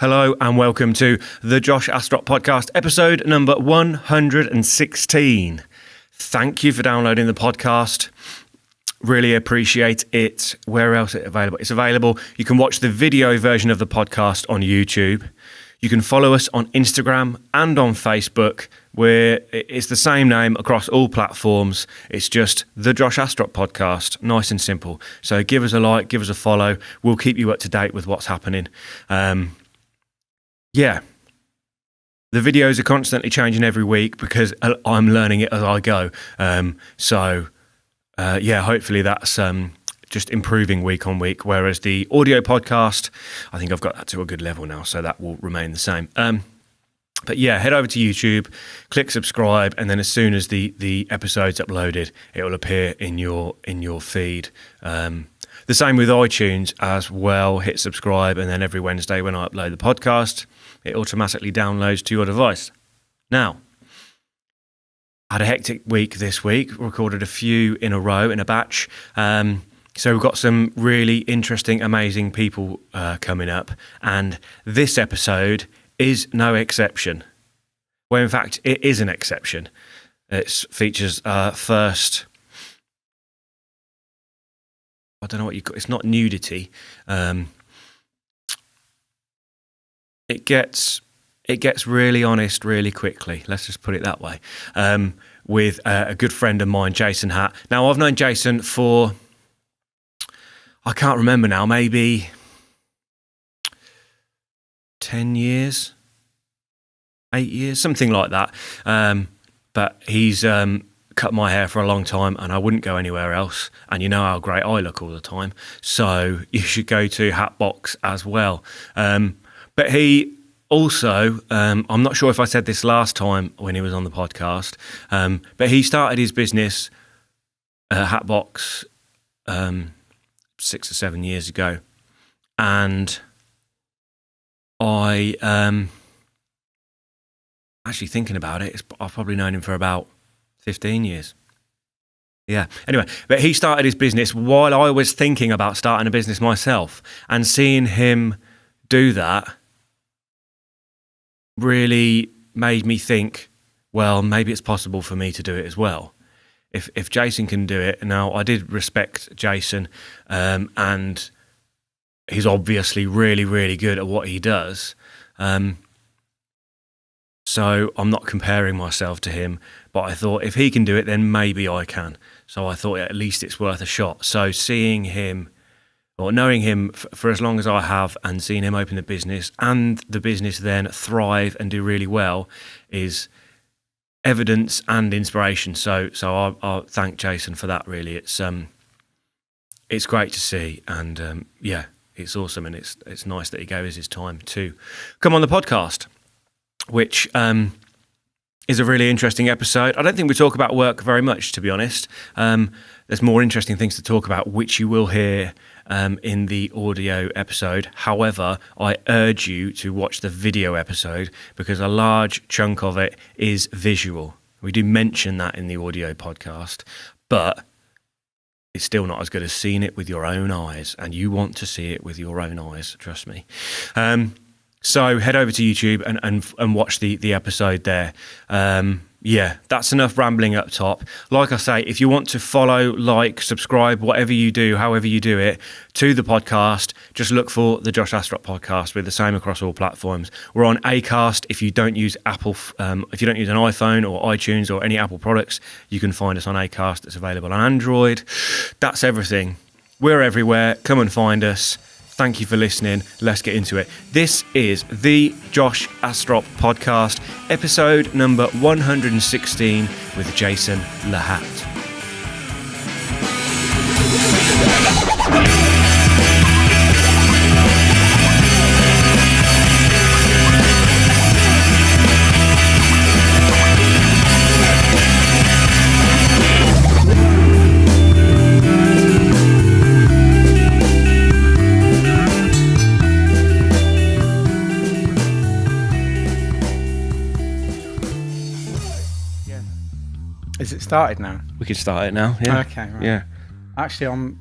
Hello and welcome to the Josh Astrop Podcast, episode number 116. Thank you for downloading the podcast. Really appreciate it. Where else is it available? It's available. You can watch the video version of the podcast on YouTube. You can follow us on Instagram and on Facebook, where it's the same name across all platforms. It's just the Josh Astrop Podcast, nice and simple. So give us a like, give us a follow. We'll keep you up to date with what's happening. The videos are constantly changing every week because I'm learning it as I go. Hopefully that's just improving week on week, whereas the audio podcast, I think I've got that to a good level now, so that will remain the same. Head over to YouTube, click subscribe, and then as soon as the episode's uploaded, it will appear in your feed. The same with iTunes as well. Hit subscribe, and then every Wednesday when I upload the podcast, it automatically downloads to your device. Now, I had a hectic week this week, recorded a few in a row in a batch. So we've got some really interesting, amazing people coming up, and this episode is no exception. Well, in fact, it is an exception. It features first, I don't know what you call it. It's not nudity. It gets really honest really quickly. Let's just put it that way. With a good friend of mine, Jason Hatt. Now, I've known Jason for, I can't remember now, maybe 10 years, 8 years, something like that. But he's cut my hair for a long time and I wouldn't go anywhere else. And you know how great I look all the time. So you should go to Hatt Box as well. But he also, I'm not sure if I said this last time when he was on the podcast, but he started his business, Hatt Box, 6 or 7 years ago, and I actually thinking about it, I've probably known him for about 15 years. Yeah. Anyway, but he started his business while I was thinking about starting a business myself, and seeing him do that really made me think, well, maybe it's possible for me to do it as well. If Jason can do it, now I did respect Jason, and he's obviously really, really good at what he does. So I'm not comparing myself to him, but I thought if he can do it, then maybe I can. So I thought at least it's worth a shot. So seeing him, or knowing him for as long as I have, and seeing him open the business and the business then thrive and do really well is evidence and inspiration. So I'll thank Jason for that. Really, it's great to see, and it's awesome, and it's nice that he gave us his time to come on the podcast, which is a really interesting episode. I don't think we talk about work very much, to be honest. There's more interesting things to talk about, which you will hear in the audio episode. However, I urge you to watch the video episode because a large chunk of it is visual. We do mention that in the audio podcast, but it's still not as good as seeing it with your own eyes, and you want to see it with your own eyes, trust me. So head over to YouTube and watch the episode there. That's enough rambling up top. Like I say, if you want to follow, like, subscribe, whatever you do, however you do it, to the podcast, just look for the Josh Astrop Podcast. We're the same across all platforms. We're on Acast. If you don't use Apple, if you don't use an iPhone or iTunes or any Apple products, you can find us on Acast. It's available on Android. That's everything. We're everywhere. Come and find us. Thank you for listening. Let's get into it. This is the Josh Astrop Podcast, episode number 116 with Jason Hatt. Is it started now? We can start it now. Yeah. Okay. Right. Yeah. Actually, I'm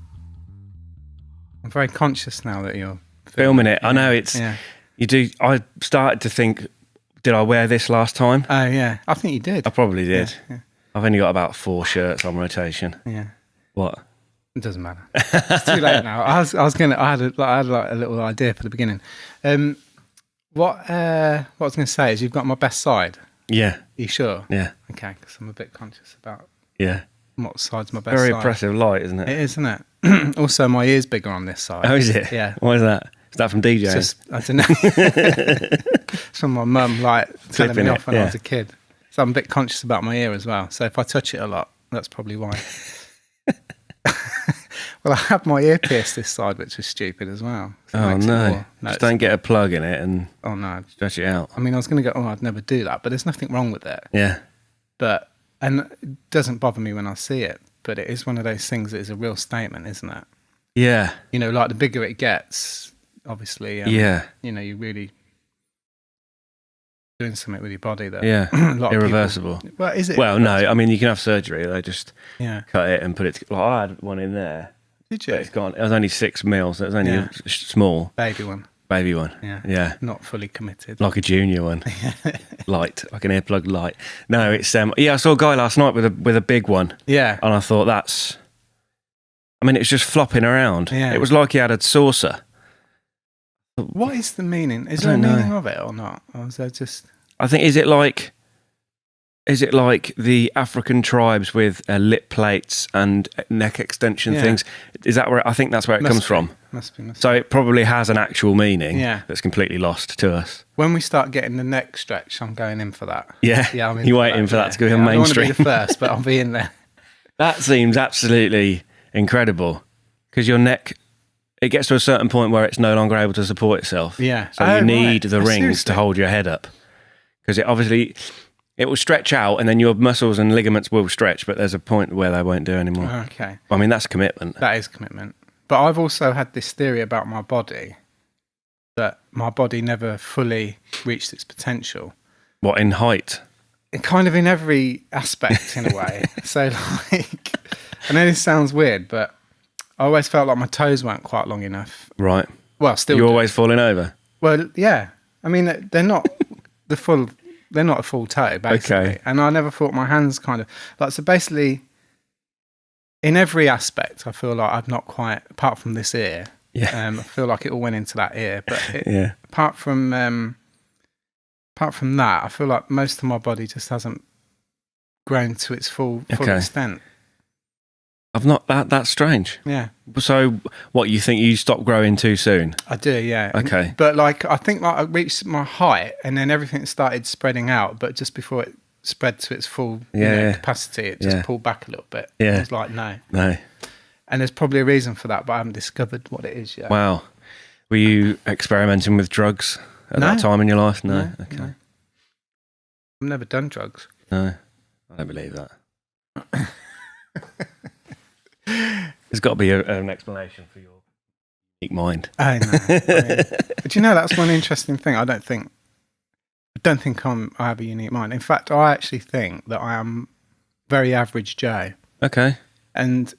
very conscious now that you're filming it. I know it's. Yeah. You do. I started to think, did I wear this last time? Oh yeah, I think you did. I probably did. Yeah. I've only got about 4 shirts on rotation. Yeah. What? It doesn't matter. It's too late now. I had like a little idea for the beginning. What I was going to say is you've got my best side. Yeah. Are you sure? Yeah. Okay, because I'm a bit conscious about Yeah. what side's my best Very side. impressive light, isn't it? It is, isn't it? Also, my ear's bigger on this side. Oh, is it? Yeah. Why is that? Is that from DJing? It's just, I don't know. It's from my mum, like, telling Flipping me it, off when I yeah. was a kid. So I'm a bit conscious about my ear as well. So if I touch it a lot, that's probably why. Well, I had my ear pierced this side, which was stupid as well. So it Oh, makes it no. more- Just don't get a plug in it and Oh, no. stretch it out. I mean, I was going to go, I'd never do that, but there's nothing wrong with it. Yeah. And it doesn't bother me when I see it, but it is one of those things that is a real statement, isn't it? Yeah. You know, like the bigger it gets, obviously, Yeah. you know, you're really doing something with your body that Yeah. a lot of Irreversible. people, well, is it? Well, no. I mean, you can have surgery. They just Yeah. cut it and put it. Like I had one in there. Did you? But it's gone. It was only 6 mils. So it was only Yeah. a small Baby one. baby one. Yeah. Yeah. Not fully committed. Like a junior one. Light. Like an earplug light. No, it's yeah, I saw a guy last night with a big one. Yeah. And I thought I mean, it was just flopping around. Yeah. It was like he had a saucer. What is the meaning? Is I there a don't know. meaning of it or not? Or is there just... I think, is it like the African tribes with lip plates and neck extension Yeah. things? Is that where, I think that's where it comes from. Must be. So it probably has an actual meaning Yeah. that's completely lost to us. When we start getting the neck stretch, I'm going in for that. Yeah. Yeah, I'm in You're for waiting for that yeah. to go Yeah, I don't want to mainstream. be the first, but I'll be in there. That seems absolutely incredible because your neck, it gets to a certain point where it's no longer able to support itself. Yeah. So Oh, you need right. the Oh, rings seriously? to hold your head up because it obviously, it will stretch out and then your muscles and ligaments will stretch, but there's a point where they won't do anymore. Okay. I mean, that's commitment. That is commitment. But I've also had this theory about my body that my body never fully reached its potential. What, in height? Kind of in every aspect, in a way. So, like, I know this sounds weird, but I always felt like my toes weren't quite long enough. Right. Well, still You're do. always falling over. Well, yeah. I mean, they're not they're not a full toe, basically. Okay. And I never thought my hands kind of, like, so basically, in every aspect, I feel like I've not quite, apart from this ear, Yeah. I feel like it all went into that ear. But Yeah. apart from that, I feel like most of my body just hasn't grown to its full Okay. extent. I've not, that's strange. Yeah, So what, you think you stopped growing too soon? I do. Yeah. Okay. But like, I think like I reached my height, and then everything started spreading out. But just before it spread to its full Yeah. capacity, it just Yeah. pulled back a little bit. Yeah. I was like, no. No. And there's probably a reason for that, but I haven't discovered what it is yet. Wow. Were you experimenting with drugs at that No. time in your life? No. Okay. no. I've never done drugs. No. I don't believe that. There's got to be an explanation for your unique mind. I know. But you know, that's one interesting thing. I don't think I have a unique mind. In fact, I actually think that I am very average Joe. Okay. And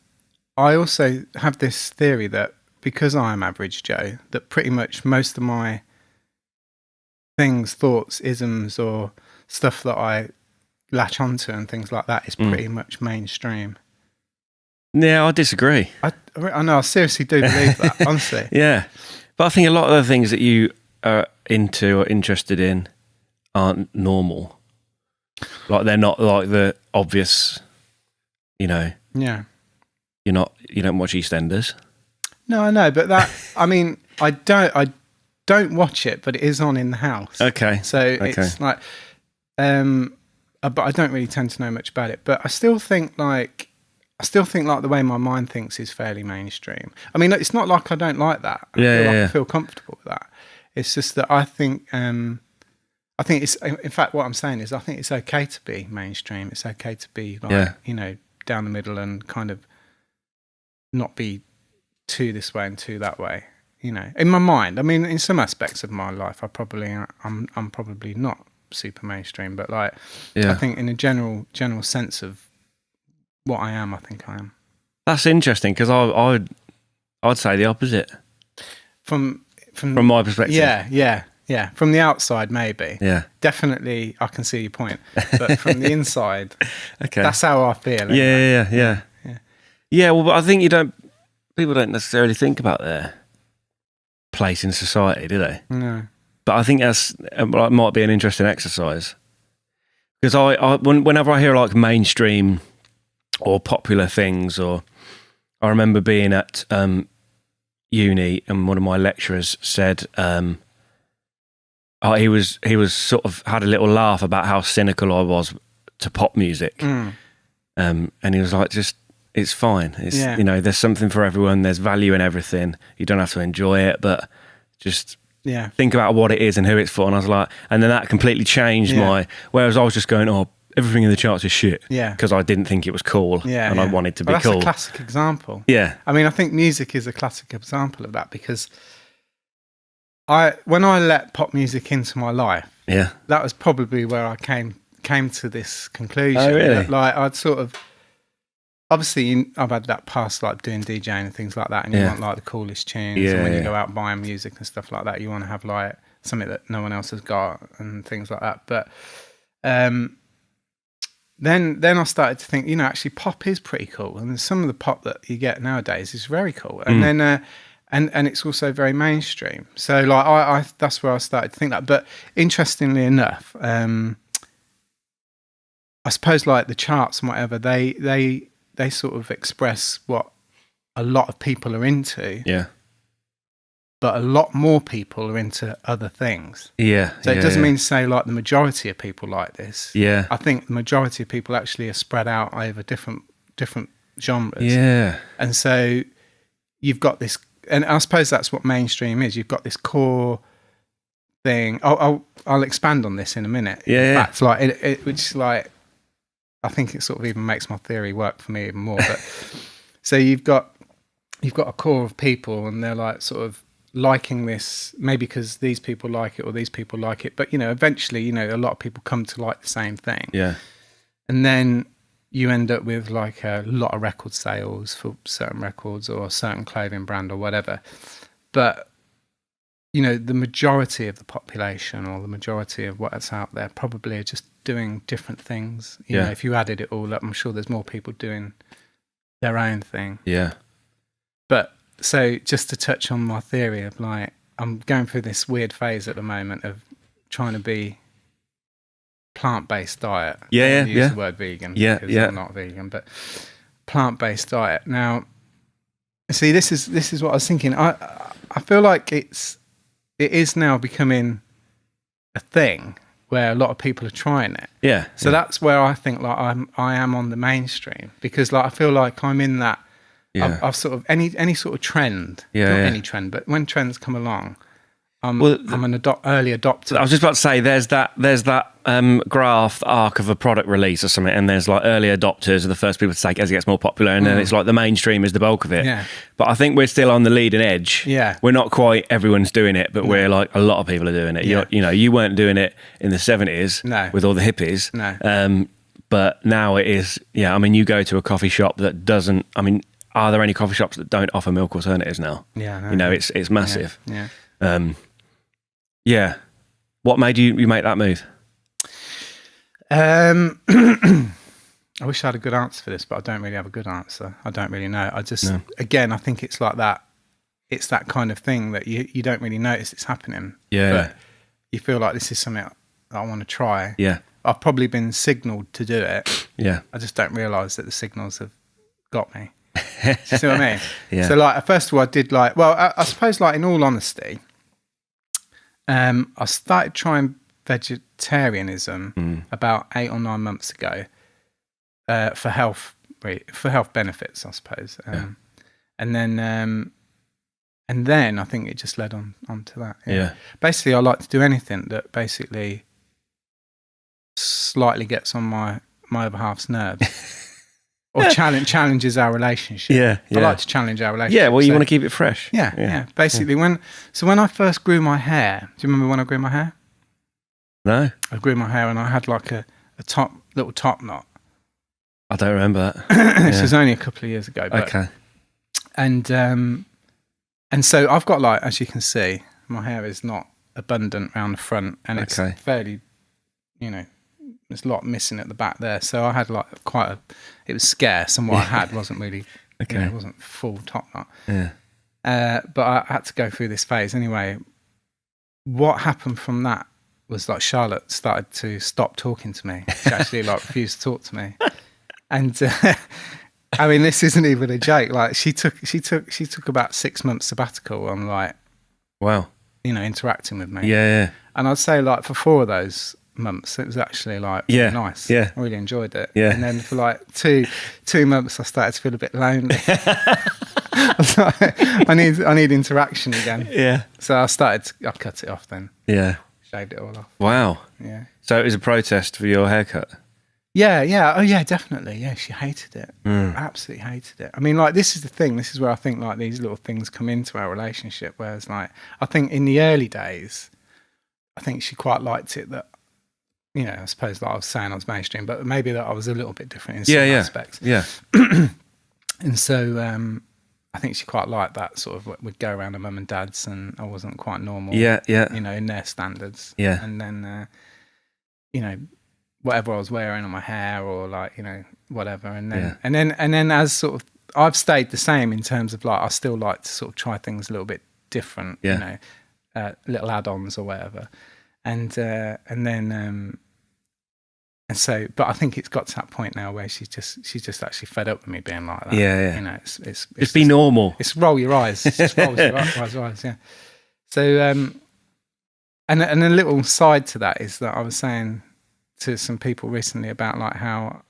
I also have this theory that because I am average Joe, that pretty much most of my things, thoughts, isms, or stuff that I latch onto and things like that is pretty much mainstream. Yeah, I disagree. I know, I seriously do believe that, honestly. Yeah. But I think a lot of the things that you are into or interested in aren't normal. Like they're not like the obvious, you know, Yeah. you don't watch EastEnders. No, I know, but that, I mean, I don't watch it, but it is on in the house. Okay. So it's like, but I don't really tend to know much about it. But I still think like the way my mind thinks is fairly mainstream. I mean, it's not like I don't like that. I feel comfortable with that. It's just that I think it's, in fact, what I'm saying is I think it's okay to be mainstream. It's okay to be like, you know, down the middle and kind of not be too this way and too that way. You know, in my mind. I mean, in some aspects of my life, I'm probably not super mainstream, but like, I think in a general sense of what I am, I think I am. That's interesting because I'd say the opposite From from my perspective. Yeah. Yeah, from the outside, maybe. Yeah. Definitely, I can see your point. But from the inside, Okay. that's how I feel. Anyway. Yeah. Yeah, well, but I think people don't necessarily think about their place in society, do they? No. But I think that might be an interesting exercise. Because whenever I hear like mainstream or popular things, or I remember being at uni and one of my lecturers said, he was sort of had a little laugh about how cynical I was to pop music, and he was like, it's fine. It's there's something for everyone. There's value in everything. You don't have to enjoy it, but just think about what it is and who it's for. And I was like, and then that completely changed whereas I was just going, oh, everything in the charts is shit. Yeah. Because I didn't think it was cool. Yeah. And I wanted to be cool. That's a classic example. Yeah. I mean, I think music is a classic example of that, because when I let pop music into my life, that was probably where I came to this conclusion. Oh, really? That, like, I'd sort of, obviously I've had that past, like doing DJing and things like that, and you want like the coolest tunes, and when you go out buying music and stuff like that, you want to have like something that no one else has got and things like that. But then I started to think, actually pop is pretty cool, and some of the pop that you get nowadays is very cool, and then and it's also very mainstream. So like I that's where I started to think that. But interestingly enough, I suppose like the charts and whatever, they sort of express what a lot of people are into. Yeah. But a lot more people are into other things. Yeah. So it doesn't mean to say like the majority of people like this. Yeah. I think the majority of people actually are spread out over different genres. Yeah. And so you've got this, and I suppose that's what mainstream is. You've got this core thing. I'll expand on this in a minute. Yeah. In fact, like which like, I think it sort of even makes my theory work for me even more. But so you've got a core of people, and they're like sort of liking this, maybe because these people like it or these people like it. But eventually, a lot of people come to like the same thing. Yeah. And then you end up with like a lot of record sales for certain records or a certain clothing brand or whatever. But the majority of the population, or the majority of what's out there, probably are just doing different things. You know, if you added it all up, I'm sure there's more people doing their own thing. Yeah. But so just to touch on my theory of like, I'm going through this weird phase at the moment of trying to be plant-based diet. I use the word vegan because I'm not vegan, but plant-based diet. Now, see, this is what I was thinking. I feel like it is now becoming a thing where a lot of people are trying it. Yeah. So that's where I think like I am on the mainstream, because like I feel like I'm in that. Yeah. I've sort of any sort of trend. Not any trend, but when trends come along, I'm an early adopter. I was just about to say, there's that graph arc of a product release or something, and there's like early adopters are the first people to take it as it gets more popular, and then it's like the mainstream is the bulk of it. Yeah. But I think we're still on the leading edge. Yeah. We're not quite everyone's doing it, but we're like a lot of people are doing it. Yeah. You weren't doing it in the 70s with all the hippies. No. But now it is. Yeah. I mean, you go to a coffee shop that doesn't. I mean, are there any coffee shops that don't offer milk alternatives now? Yeah. No, it's massive. Yeah. Yeah. What made you make that move? I wish I had a good answer for this, but I don't really have a good answer. I don't really know. Again, I think it's like that. It's that kind of thing that you don't really notice it's happening. Yeah. But you feel like this is something that I want to try. Yeah. I've probably been signalled to do it. Yeah. I just don't realise that the signals have got me. Do you see what I mean? Yeah. So like, first of all, I did like, well, I suppose like in all honesty, I started trying vegetarianism about 8 or 9 months ago for health benefits, I suppose. And then I think it just led on to that. Yeah. Basically, I like to do anything that basically slightly gets on my other half's nerves. Or challenges our relationship. Yeah. I like to challenge our relationship. Yeah, well, you want to keep it fresh. Yeah. Basically, when I first grew my hair, do you remember when I grew my hair? No. I grew my hair and I had like a little top knot. I don't remember that. This was only a couple of years ago. But, okay. And so I've got like, as you can see, my hair is not abundant around the front, and it's fairly, there's a lot missing at the back there. So I had like it was scarce, and what I had wasn't really, it wasn't full top knot. Yeah. But I had to go through this phase anyway. What happened from that was like Charlotte started to stop talking to me. She actually like refused to talk to me, and I mean, this isn't even a joke. Like she took about 6 months sabbatical on like, wow, interacting with me. Yeah. And I'd say like for 4 of those months, it was actually like really nice. Yeah, I really enjoyed it. Yeah. And then for like two months, I started to feel a bit lonely. I was like, I need interaction again. Yeah. So I cut it off then. Yeah. Shaved it all off. Wow. Yeah. So it was a protest for your haircut? Yeah. Oh yeah, definitely. Yeah, she hated it. Absolutely hated it. I mean, like, this is the thing. This is where I think like these little things come into our relationship. Whereas like, I think in the early days, I think she quite liked it that, I suppose like I was saying I was mainstream, but maybe that I was a little bit different in some aspects. Yeah. And so I think she quite liked that sort of, we'd go around to mum and dad's and I wasn't quite normal. Yeah. In their standards. Yeah. And then, whatever I was wearing on my hair or like, whatever. And then as sort of, I've stayed the same in terms of like, I still like to sort of try things a little bit different, little add-ons or whatever. And so, but I think it's got to that point now where she's just actually fed up with me being like that. Yeah. It's just be normal. It's roll your eyes. It's just roll your eyes. Yeah. So, and a little side to that is that I was saying to some people recently about like how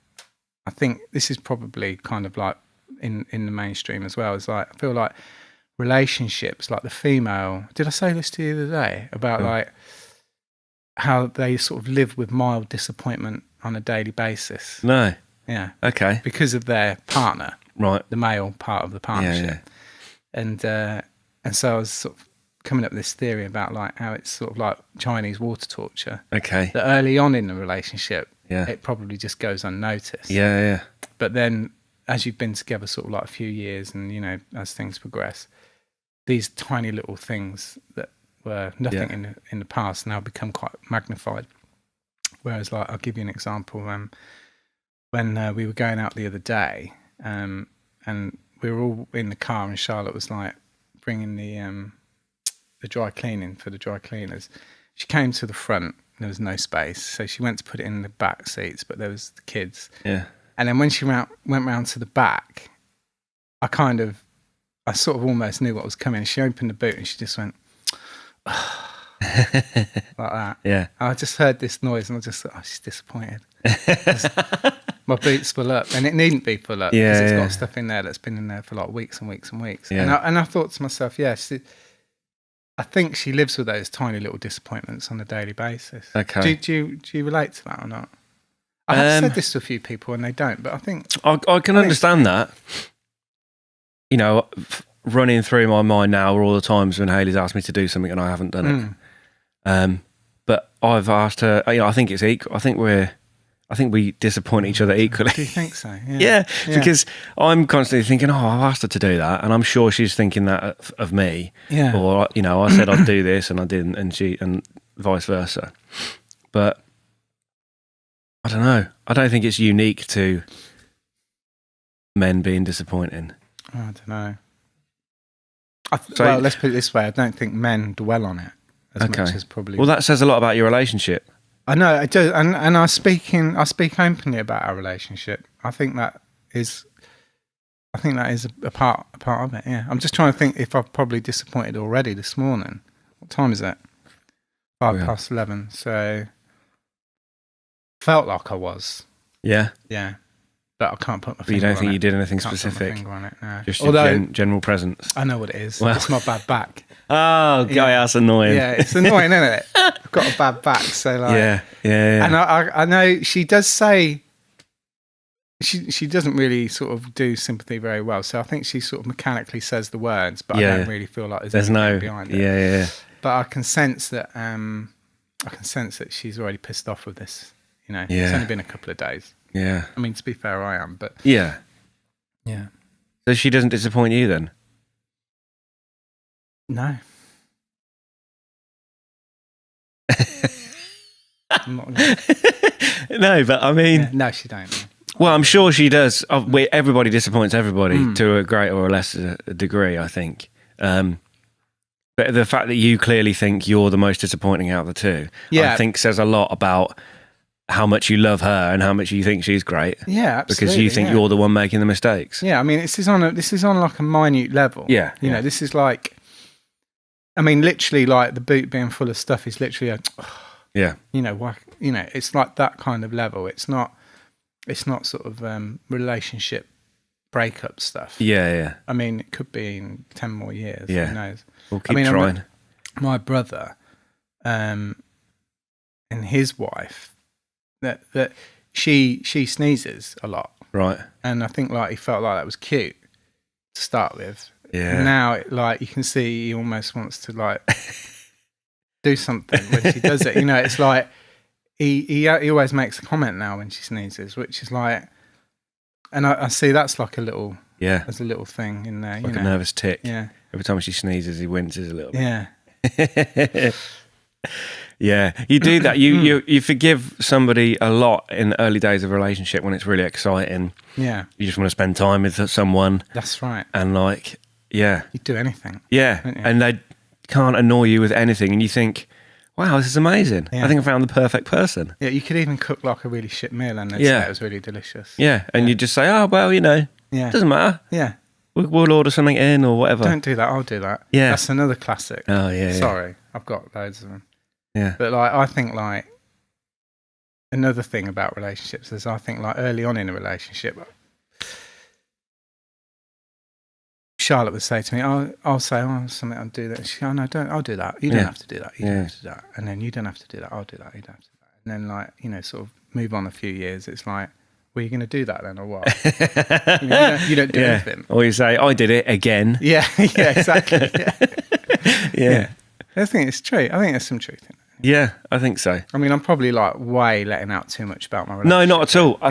I think this is probably kind of like in the mainstream as well. It's like, I feel like relationships, like the female, did I say this to you the other day about like how they sort of live with mild disappointment on a daily basis? No. Yeah. Okay. Because of their partner, right? The male part of the partnership. Yeah. And so I was sort of coming up with this theory about like how it's sort of like Chinese water torture. Okay. That early on in the relationship, yeah, it probably just goes unnoticed. Yeah. But then as you've been together sort of like a few years and, as things progress, these tiny little things that were nothing in the past now become quite magnified. Whereas like, I'll give you an example. When we were going out the other day, and we were all in the car and Charlotte was like bringing the dry cleaning for the dry cleaners. She came to the front, there was no space, so she went to put it in the back seats, but there was the kids. Yeah. And then when she went round to the back, I sort of almost knew what was coming. She opened the boot and she just went like that. Yeah. And I just heard this noise and I just thought, she's disappointed. My boot's full up, and it needn't be full up because it's got stuff in there that's been in there for like weeks and weeks and weeks. Yeah. And I thought to myself, I think she lives with those tiny little disappointments on a daily basis. Okay. Do you relate to that or not? I have said this to a few people and they don't, but I think I can understand that. Running through my mind now are all the times when Hayley's asked me to do something and I haven't done it. But I've asked her. I think it's equal. I think we disappoint each other equally. Do you think so? Yeah, because I'm constantly thinking, I've asked her to do that, and I'm sure she's thinking that of me. Yeah. Or I said I'd do this and I didn't, and vice versa. But I don't know. I don't think it's unique to men being disappointing. I don't know. Well, let's put it this way. I don't think men dwell on it as much as probably. Well, that says a lot about your relationship. I know I do, and I speak openly about our relationship. I think that is a part of it. Yeah, I'm just trying to think if I've probably disappointed already this morning. What time is it? 11:05. So felt like I was. Yeah. Yeah. But I can't put my But finger you don't on think it. you did anything Can't specific? put my finger on it, no. Just your general presence. I know what it is. Well. It's my bad back. Oh, God, that's annoying. Yeah, it's annoying, isn't it? I've got a bad back, so like. Yeah. And I know she does say she doesn't really sort of do sympathy very well. So I think she sort of mechanically says the words, but I don't really feel like there's anything behind it. Yeah. But I can sense that she's already pissed off with this. It's only been a couple of days. Yeah. I mean, to be fair, I am, but yeah. So she doesn't disappoint you then? No. I'm not gonna, No, but I mean, no, she don't. well, I'm sure she does. Everybody disappoints everybody to a greater or lesser degree, I think. But the fact that you clearly think you're the most disappointing out of the two, I think says a lot about how much you love her and how much you think she's great. Yeah, absolutely. Because you think you're the one making the mistakes. Yeah, I mean, this is on like a minute level. Yeah. You know, this is like, I mean, literally, like the boot being full of stuff is literally yeah. You know, it's like that kind of level. It's not sort of relationship breakup stuff. Yeah. I mean, it could be in 10 more years. Yeah. Who knows? We'll keep trying. My brother, and his wife, that she sneezes a lot. Right. And I think like he felt like that was cute to start with. Yeah. Now, like you can see, he almost wants to like do something when she does it. You know, it's like he always makes a comment now when she sneezes, which is like, and I see that's like a little there's a little thing in there, like a nervous tick. Yeah. Every time she sneezes, he winces a little bit. Yeah. Yeah, you do that. You forgive somebody a lot in the early days of a relationship when it's really exciting. Yeah. You just want to spend time with someone. That's right. And like, yeah. You'd do anything. Yeah. And they can't annoy you with anything. And you think, wow, this is amazing. Yeah. I think I found the perfect person. Yeah, you could even cook like a really shit meal and they'd say it was really delicious. Yeah. And you just say, oh, well, you know, doesn't matter. Yeah. We'll order something in or whatever. Don't do that. I'll do that. Yeah. That's another classic. Oh, yeah. Sorry. I've got loads of them. Yeah. But like, I think like another thing about relationships is I think like early on in a relationship, Charlotte would say to me, I'll say, something, I'll do that. She, no, don't, I'll do that. You don't have to do that. You don't have to do that. And then you don't have to do that. I'll do that. You don't have to do that. And then like, you know, sort of move on a few years. It's like, well, you're going to do that then or what? You don't do anything. Or you say, I did it again. Yeah, exactly. Yeah. I think it's true. I think there's some truth in it. Yeah, I think so. I mean, I'm probably like way letting out too much about my relationship. No, not at all. I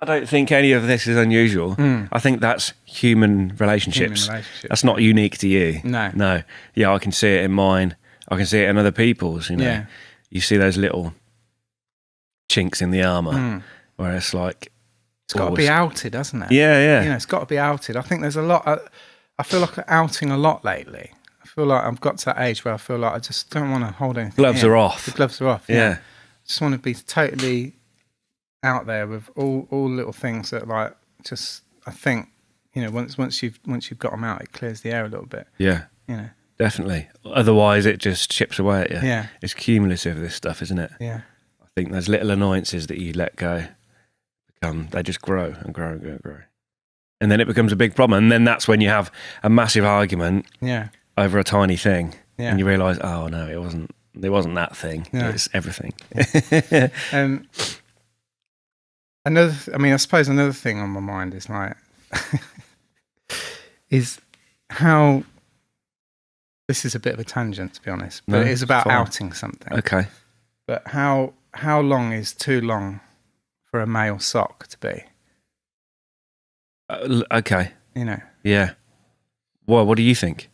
don't think any of this is unusual. I think that's human relationships. That's not unique to you. No. Yeah, I can see it in mine. I can see it in other people's, you know. Yeah. You see those little chinks in the armour where it's like... It's got to be outed, hasn't it? Yeah. You know, it's got to be outed. I think there's a lot... I feel like I'm outing a lot lately. I feel like I've got to that age where I feel like I just don't want to hold anything Gloves are off. The gloves are off, yeah. I just want to be totally out there with all little things that like just... I think, you know, once you've got them out, it clears the air a little bit. Yeah. You know. Definitely. Otherwise, it just chips away at you. Yeah. It's cumulative, this stuff, isn't it? Yeah. I think those little annoyances that you let go they just grow and grow and grow and grow. And then it becomes a big problem. And then that's when you have a massive argument over a tiny thing. Yeah. And you realise, oh, no, it wasn't that thing. Yeah. It's everything. Yeah. I suppose another thing on my mind is like, is how... This is a bit of a tangent, to be honest, but it is about outing something. Okay. But how long is too long for a male sock to be? Okay. You know. Yeah. Well, what do you think?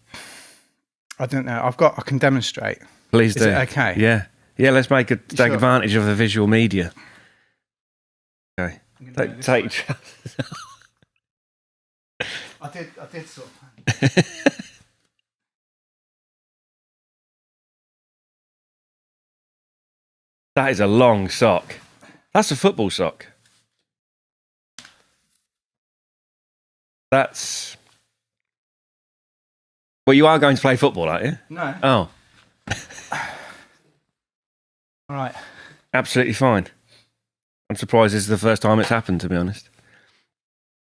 I don't know. I can demonstrate. Please do. Is it okay? Yeah. Yeah. Let's take advantage of the visual media. Okay. Take. I did sort of. That is a long sock. That's a football sock. That's... Well, you are going to play football, aren't you? No. Oh. All right. Absolutely fine. I'm surprised this is the first time it's happened, to be honest.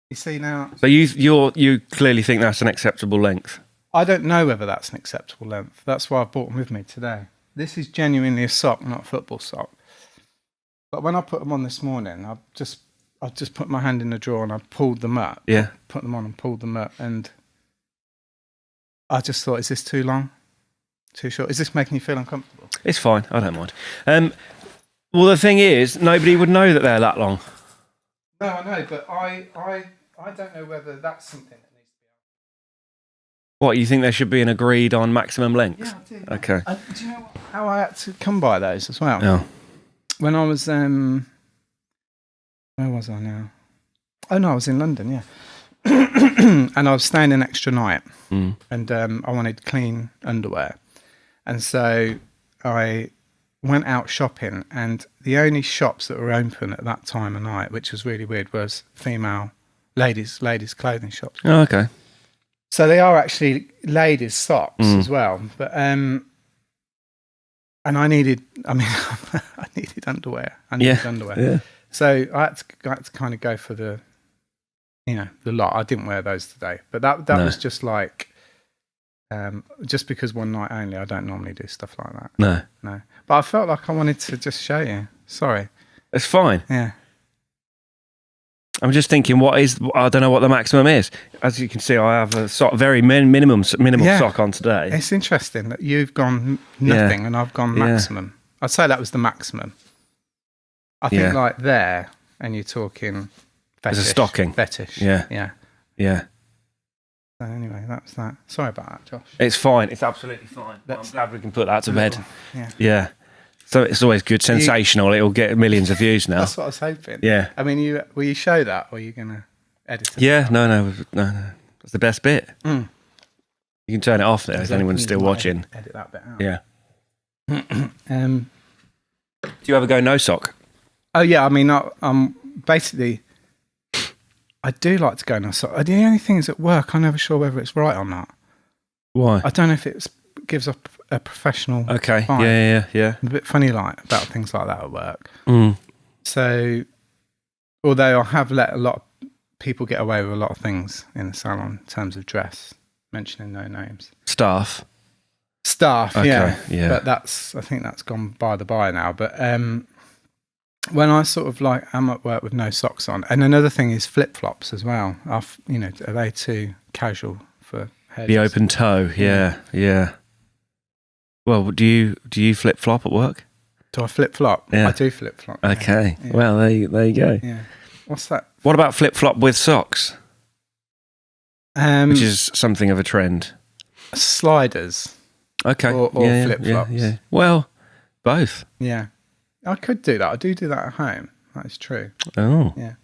You see now... So you clearly think that's an acceptable length? I don't know whether that's an acceptable length. That's why I brought them with me today. This is genuinely a sock, not a football sock. But when I put them on this morning, I just put my hand in the drawer and I pulled them up. Yeah. Put them on and pulled them up. And I just thought, is this too long? Too short? Is this making you feel uncomfortable? It's fine. I don't mind. Well, the thing is, nobody would know that they're that long. No, I know, but I don't know whether that's something that needs to be... What, you think there should be an agreed on maximum length? Yeah, I do. Okay. Do you know how I had to come by those as well? No. when I was where was I now? Oh no, I was in London, yeah. And I was staying an extra night, and I wanted clean underwear, and so I went out shopping, and the only shops that were open at that time of night, which was really weird, was female ladies clothing shops. Oh, okay. So they are actually ladies' socks as well, but and I needed underwear. Yeah. So I had to kind of go for the lot. I didn't wear those today, but that was just like, just because one night only. I don't normally do stuff like that. No. But I felt like I wanted to just show you. Sorry. It's fine. Yeah. I'm just thinking, I don't know what the maximum is. As you can see, I have a very minimal sock on today. It's interesting that you've gone nothing and I've gone maximum. I'd say that was the maximum. I think like there, and you're talking fetish. It's a stocking. Fetish. Yeah. So anyway, that was that. Sorry about that, Josh. It's fine. It's absolutely fine. I'm glad we can put that to bed. Yeah. So it's always good, sensational. It'll get millions of views now. That's what I was hoping. Yeah. I mean, will you show that, or are you going to edit it? Yeah. No. That's the best bit. You can turn it off there if anyone's still watching. Edit that bit out. Yeah. Do you ever go no sock? Oh yeah. I mean, I'm basically. I do like to go no sock. The only thing is at work, I'm never sure whether it's right or not. Why? I don't know if it gives up a professional. Okay. vibe. Yeah. I'm a bit funny like about things like that at work. So, although I have let a lot of people get away with a lot of things in the salon in terms of dress, mentioning no names. Staff. Okay, yeah. But I think that's gone by the by now. But when I sort of like am at work with no socks on, and another thing is flip flops as well. Are they too casual for hair? The open toe, yeah. Well, do you flip flop at work? Do I flip flop? Yeah. I do flip flop. Okay. Yeah. Well, there you go. Yeah. What's that? What about flip flop with socks? Which is something of a trend. Sliders. Okay. Or flip flops. Yeah. Well, both. Yeah. I could do that. I do that at home. That is true. Oh. Yeah.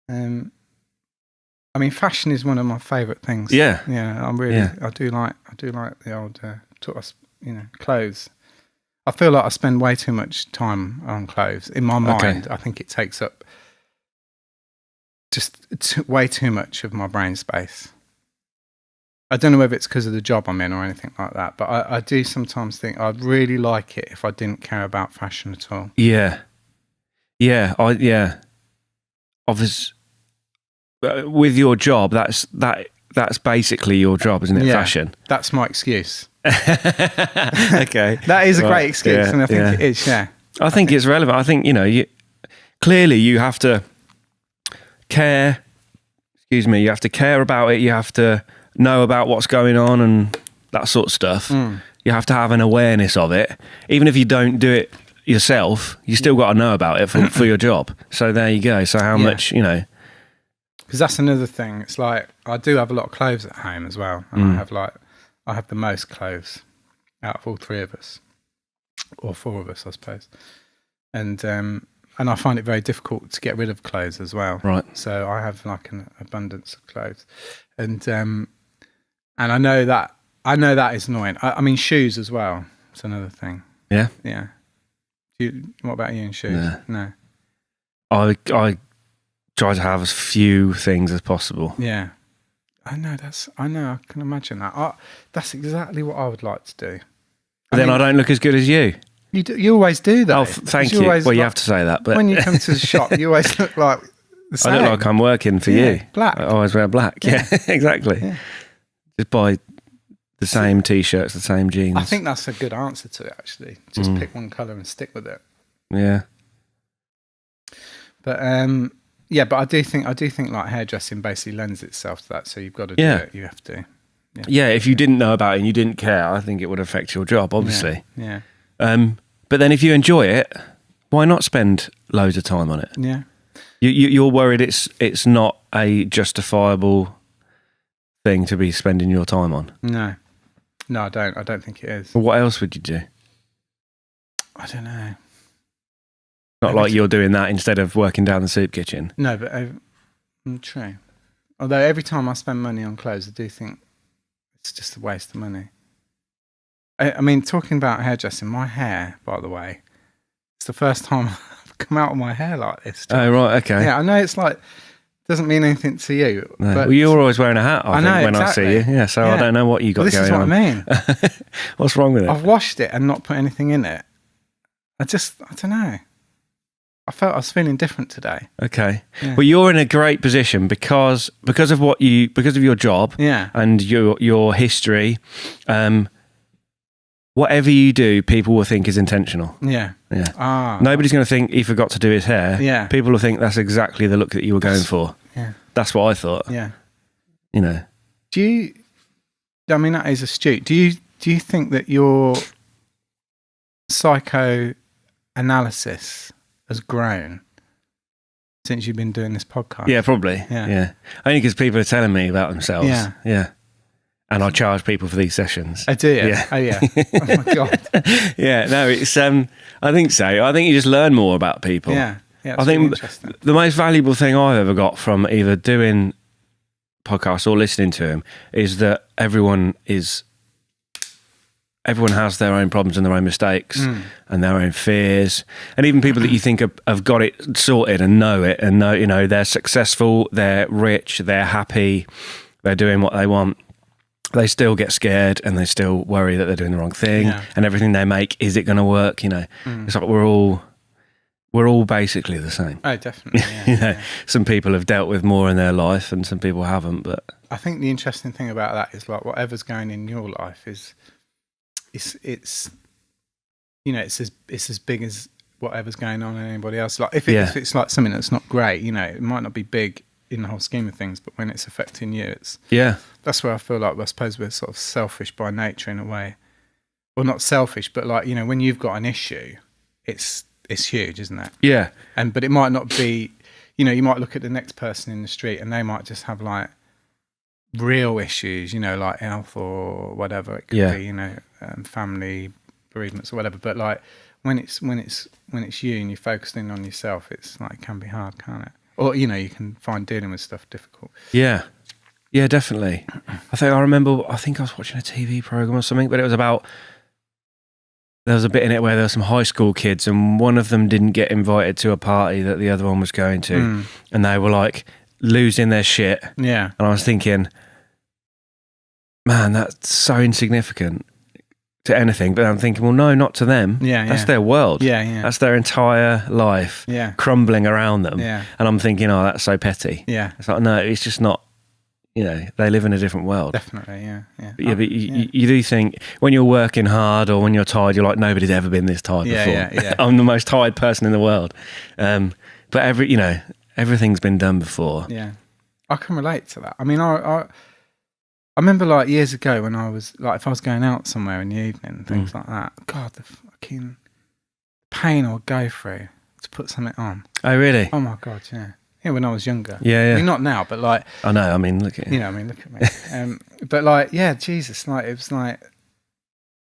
I mean, fashion is one of my favourite things. Yeah. Yeah. I do like the old clothes. I feel like I spend way too much time on clothes. In my mind, I think it takes up just way too much of my brain space. I don't know whether it's because of the job I'm in or anything like that, but I do sometimes think I'd really like it if I didn't care about fashion at all. Yeah. Obviously, with your job, that's basically your job, isn't it? Yeah, fashion. That's my excuse. Okay. That is a great excuse, and I think it is, yeah. I think it's relevant. I think, clearly you have to care, you have to care about it, you have to know about what's going on and that sort of stuff. You have to have an awareness of it. Even if you don't do it yourself, you still got to know about it for your job. So there you go. So how much, Because that's another thing. It's like, I do have a lot of clothes at home as well. And I have the most clothes out of all three of us, or four of us, I suppose. And I find it very difficult to get rid of clothes as well. Right. So I have like an abundance of clothes, and I know that is annoying. I mean, shoes as well. It's another thing. Yeah. Yeah. What about you and shoes? No. I try to have as few things as possible. Yeah. I know. I can imagine that. That's exactly what I would like to do. But then I don't look as good as you. You always do that. Oh, thank you. Well, you have to say that. But when you come to the shop, you always look like the same. I look like I'm working for you. Black. I always wear black. Yeah, exactly. Yeah. Just buy the same T-shirts, the same jeans. I think that's a good answer to it, actually. Just pick one colour and stick with it. Yeah. But but I do think like hairdressing basically lends itself to that. So you've got to do it. You have to. Yeah. If you didn't know about it and you didn't care, I think it would affect your job, obviously. Yeah. But then if you enjoy it, why not spend loads of time on it? Yeah. You're worried it's not a justifiable thing to be spending your time on? No, I don't. I don't think it is. Well, what else would you do? I don't know. Not like you're doing that instead of working down the soup kitchen. No, but true. Although every time I spend money on clothes, I do think it's just a waste of money. I mean, talking about hairdressing, my hair, by the way, it's the first time I've come out of my hair like this. Oh, right, okay. Yeah, I know it's like, doesn't mean anything to you. No. But well, you're always wearing a hat, I think, when exactly. I see you. Yeah, so I don't know what you got going on. This is what I mean. What's wrong with it? I've washed it and not put anything in it. I don't know. I was feeling different today. Okay. Yeah. Well, you're in a great position because of your job and your history. Whatever you do, people will think is intentional. Yeah. Yeah. Nobody's going to think he forgot to do his hair. Yeah. People will think that's exactly the look that you were going for. Yeah. That's what I thought. Yeah. You know. I mean, that is astute. Do you think that your psychoanalysis has grown since you've been doing this podcast? Yeah, probably. Yeah. Only because people are telling me about themselves. Yeah. And I charge people for these sessions. I do, yeah. Oh, yeah. Oh, my God. Yeah, no, it's. I think so. I think you just learn more about people. Yeah. I think the most valuable thing I've ever got from either doing podcasts or listening to them is that everyone has their own problems and their own mistakes and their own fears. And even people that you think have got it sorted and know it and know, you know, they're successful, they're rich, they're happy, they're doing what they want. They still get scared and they still worry that they're doing the wrong thing and everything they make, is it going to work? You know, it's like we're all basically the same. Oh, definitely. Yeah, you know, some people have dealt with more in their life and some people haven't. But I think the interesting thing about that is like whatever's going in your life is, it's you know, it's as big as whatever's going on in anybody else. Like if it's like something that's not great, you know, it might not be big in the whole scheme of things, but when it's affecting you, that's where I feel like I suppose we're sort of selfish by nature in a way. Well, not selfish, but like, you know, when you've got an issue, it's huge, isn't it? Yeah. But it might not be, you know, you might look at the next person in the street and they might just have like real issues, you know, like health or whatever it could be, you know, family bereavements or whatever. But like when it's you and you're focusing on yourself, it's like, it can be hard, can't it? Or, you know, you can find dealing with stuff difficult. Yeah. Yeah, definitely. I think I was watching a TV program or something, but it was about, there was a bit in it where there were some high school kids and one of them didn't get invited to a party that the other one was going to. And they were like losing their shit. Yeah. And I was thinking, man, that's so insignificant to anything. But I'm thinking, well, no, not to them. Yeah. That's their world. Yeah. That's their entire life crumbling around them. Yeah. And I'm thinking, oh, that's so petty. Yeah. It's like, no, it's just not, you know, they live in a different world. Definitely, yeah. But you do think when you're working hard or when you're tired, you're like, nobody's ever been this tired before. Yeah. I'm the most tired person in the world. But everything's been done before. Yeah. I can relate to that. I mean, I remember like years ago when I was like, if I was going out somewhere in the evening, things like that, God, the fucking pain I would go through to put something on. Oh, really? Oh my God, yeah. Yeah, when I was younger. Yeah. I mean, not now, but like... I know, I mean, look at you. You know, I mean, look at me. But like, yeah, Jesus, like, it was like...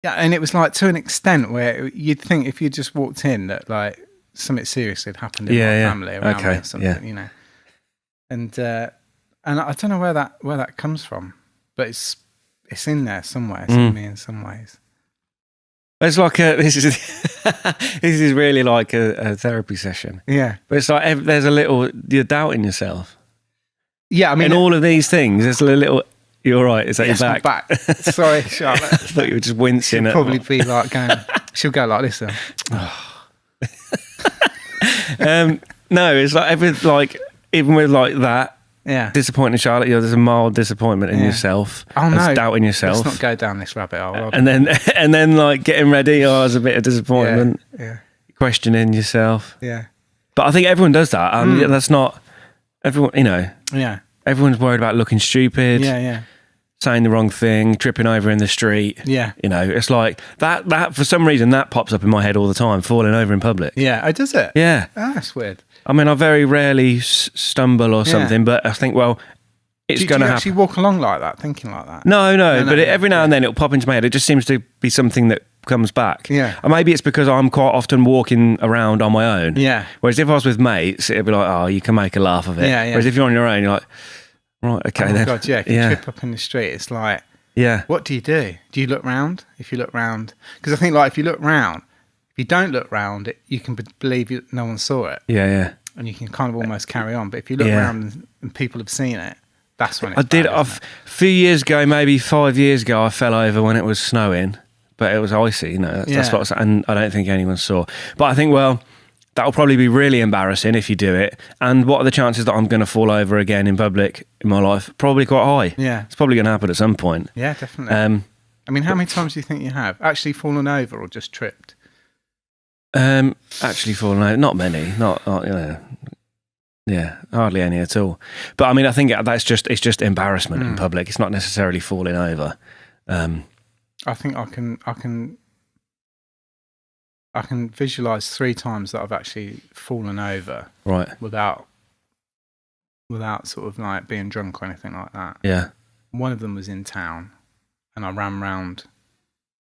Yeah, and it was like to an extent where you'd think if you just walked in that like something serious had happened in my family around me or something, you know. And I don't know where that comes from, but it's in there somewhere. It's in me in some ways. It's like this is really like a therapy session. Yeah, but it's like there's a little, you're doubting yourself. Yeah, I mean, in all of these things, there's a little. You're all right. Is that your back? My back. Sorry, Charlotte. I thought you were just wincing. She'll probably be like going. She'll go like this. No, it's like even with like that. Yeah. Disappointing Charlotte, there's a mild disappointment in yourself. Oh no. Doubting yourself. Let's not go down this rabbit hole. And then like getting ready, there's a bit of disappointment. Yeah. Questioning yourself. Yeah. But I think everyone does that. That's not everyone, you know. Yeah. Everyone's worried about looking stupid. Yeah. Saying the wrong thing, tripping over in the street. Yeah. You know, it's like that for some reason that pops up in my head all the time, falling over in public. Yeah. Oh, does it? Yeah. Oh, that's weird. I mean, I very rarely stumble or something, but I think, well, it's going to happen. Do you actually walk along like that, thinking like that? No, but every now and then it'll pop into my head. It just seems to be something that comes back. Yeah. And maybe it's because I'm quite often walking around on my own. Yeah. Whereas if I was with mates, it'd be like, oh, you can make a laugh of it. Yeah, yeah. Whereas if you're on your own, you're like, right, okay Oh then. God, yeah. If you trip up in the street, it's like, Yeah. what do you do? Do you look round? If you look round, because I think like if you look round, if you don't look round, you can believe no one saw it, Yeah, yeah. and you can kind of almost carry on. But if you look round and people have seen it, that's when it's I did. bad, A isn't it? few years ago, maybe 5 years ago, I fell over when it was snowing, but it was icy. You know, that's what I was, and I don't think anyone saw. But I think, well, that'll probably be really embarrassing if you do it. And what are the chances that I'm going to fall over again in public in my life? Probably quite high. Yeah. It's probably going to happen at some point. Yeah, definitely. I mean, how many times do you think you have actually fallen over or just tripped? Actually fallen over, not many. Not you know. Yeah, hardly any at all. But I mean, I think it's just embarrassment in public. It's not necessarily falling over. I think I can visualize 3 times that I've actually fallen over, Right. without sort of like being drunk or anything like that. Yeah. One of them was in town, and I ran round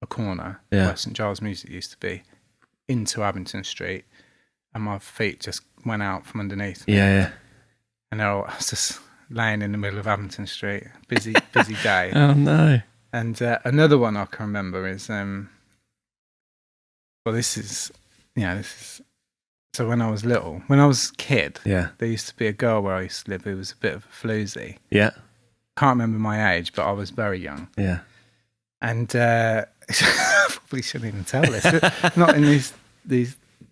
a corner Yeah. where St Giles Music used to be, into Abington Street, and my feet just went out from underneath me. Yeah. And I was just laying in the middle of Abington Street, busy day. Oh no. And another one I can remember is, well, this is so when I was little, when I was a kid, Yeah. there used to be a girl where I used to live who was a bit of a floozy. Yeah. Can't remember my age, but I was very young. Yeah. And I probably shouldn't even tell this. Not in these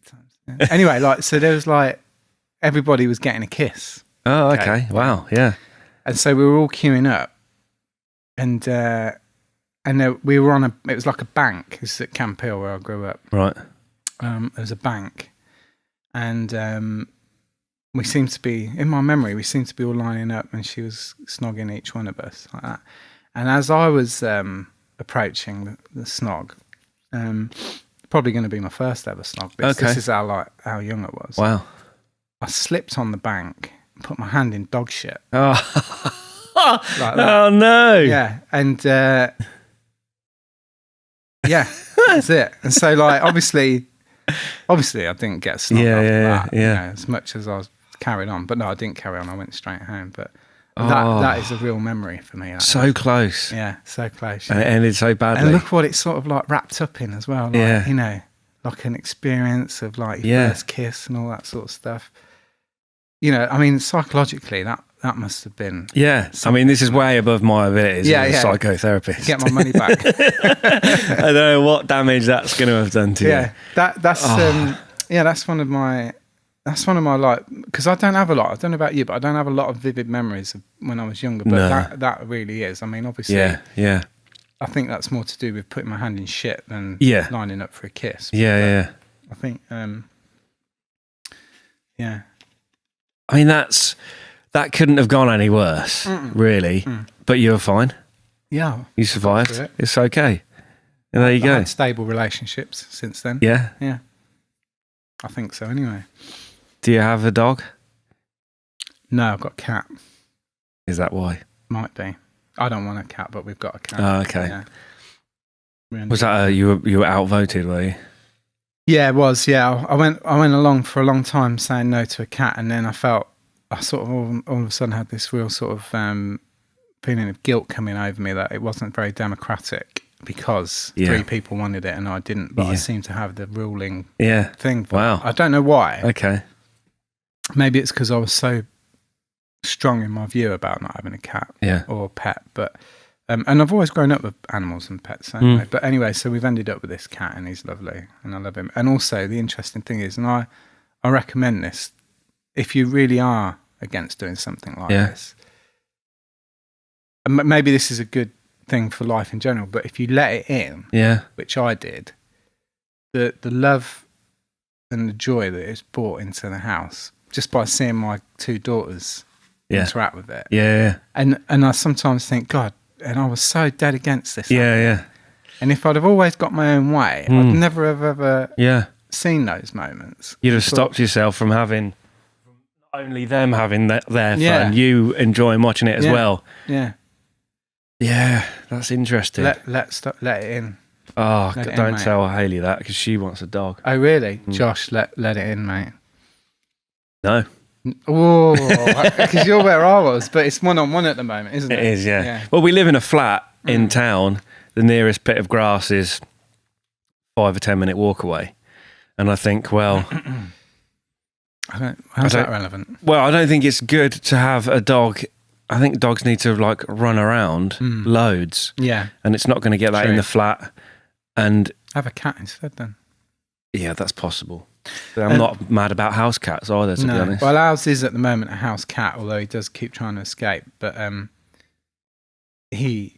times. Anyway, like, so there was like, everybody was getting a kiss. Oh, okay. Wow. Yeah. And so we were all queuing up. And we were on it was like a bank. This is at Camp Hill where I grew up. Right. There was a bank. And we seemed to be, in my memory, we seemed to be all lining up, and she was snogging each one of us like that. And as I was approaching the snog, probably going to be my first ever snog. This is how young I was. Wow. I slipped on the bank and put my hand in dog shit. Oh. Like that. Oh no. Yeah. And yeah, that's it. And so like, obviously I didn't get snogged after that, you know, as much as I was carried on. But no, I didn't carry on. I went straight home. But that is a real memory for me. So close. Yeah, so close. And it ended so badly. And look what it's sort of like wrapped up in as well. Like, you know, like an experience of like your first kiss and all that sort of stuff. You know, I mean, psychologically, that must have been. Yeah, I mean, this is way above my abilities as a psychotherapist. Get my money back. I don't know what damage that's going to have done to you. Yeah, that's one of my like, because I don't have a lot. I don't know about you, but I don't have a lot of vivid memories of when I was younger. But that really is. I mean, obviously, yeah. I think that's more to do with putting my hand in shit than lining up for a kiss. Yeah. I think, yeah. I mean, that couldn't have gone any worse, really. But you were fine. Yeah, you survived. It's okay. And there you go. I've had stable relationships since then. Yeah. I think so. Anyway. Do you have a dog? No, I've got a cat. Is that why? Might be. I don't want a cat, but we've got a cat. Oh, okay. Yeah. Was that you were outvoted, were you? Yeah, it was. Yeah, I went along for a long time saying no to a cat, and then I sort of all of a sudden had this real sort of feeling of guilt coming over me that it wasn't very democratic because 3 people wanted it and I didn't, but I seemed to have the ruling thing. Wow. I don't know why. Okay. Maybe it's because I was so strong in my view about not having a cat or a pet, but and I've always grown up with animals and pets anyway. But anyway, so we've ended up with this cat and he's lovely and I love him. And also the interesting thing is, and I recommend this, if you really are against doing something like this, and maybe this is a good thing for life in general, but if you let it in, which I did, the love and the joy that it's brought into the house just by seeing my 2 daughters interact with it. And I sometimes think, God, and I was so dead against this. And if I'd have always got my own way, I'd never have ever seen those moments. You'd have stopped yourself from having only them having their fun, you enjoying watching it as well. Yeah, that's interesting. let it in. Oh, Let it in, don't mate. tell Hayley that because she wants a dog. Oh, really? Josh, let it in, mate. No. Oh, because you're where I was, but it's one-on-one at the moment, isn't it? It is, yeah. Well, we live in a flat in town. The nearest bit of grass is 5 or 10 minute walk away. And I think, well... How's that relevant? Well, I don't think it's good to have a dog. I think dogs need to like run around loads. Yeah. And it's not going to get that in the flat. And have a cat instead then. Yeah, that's possible. But I'm not mad about house cats either, to be honest. Well, ours is at the moment a house cat, although he does keep trying to escape. But he's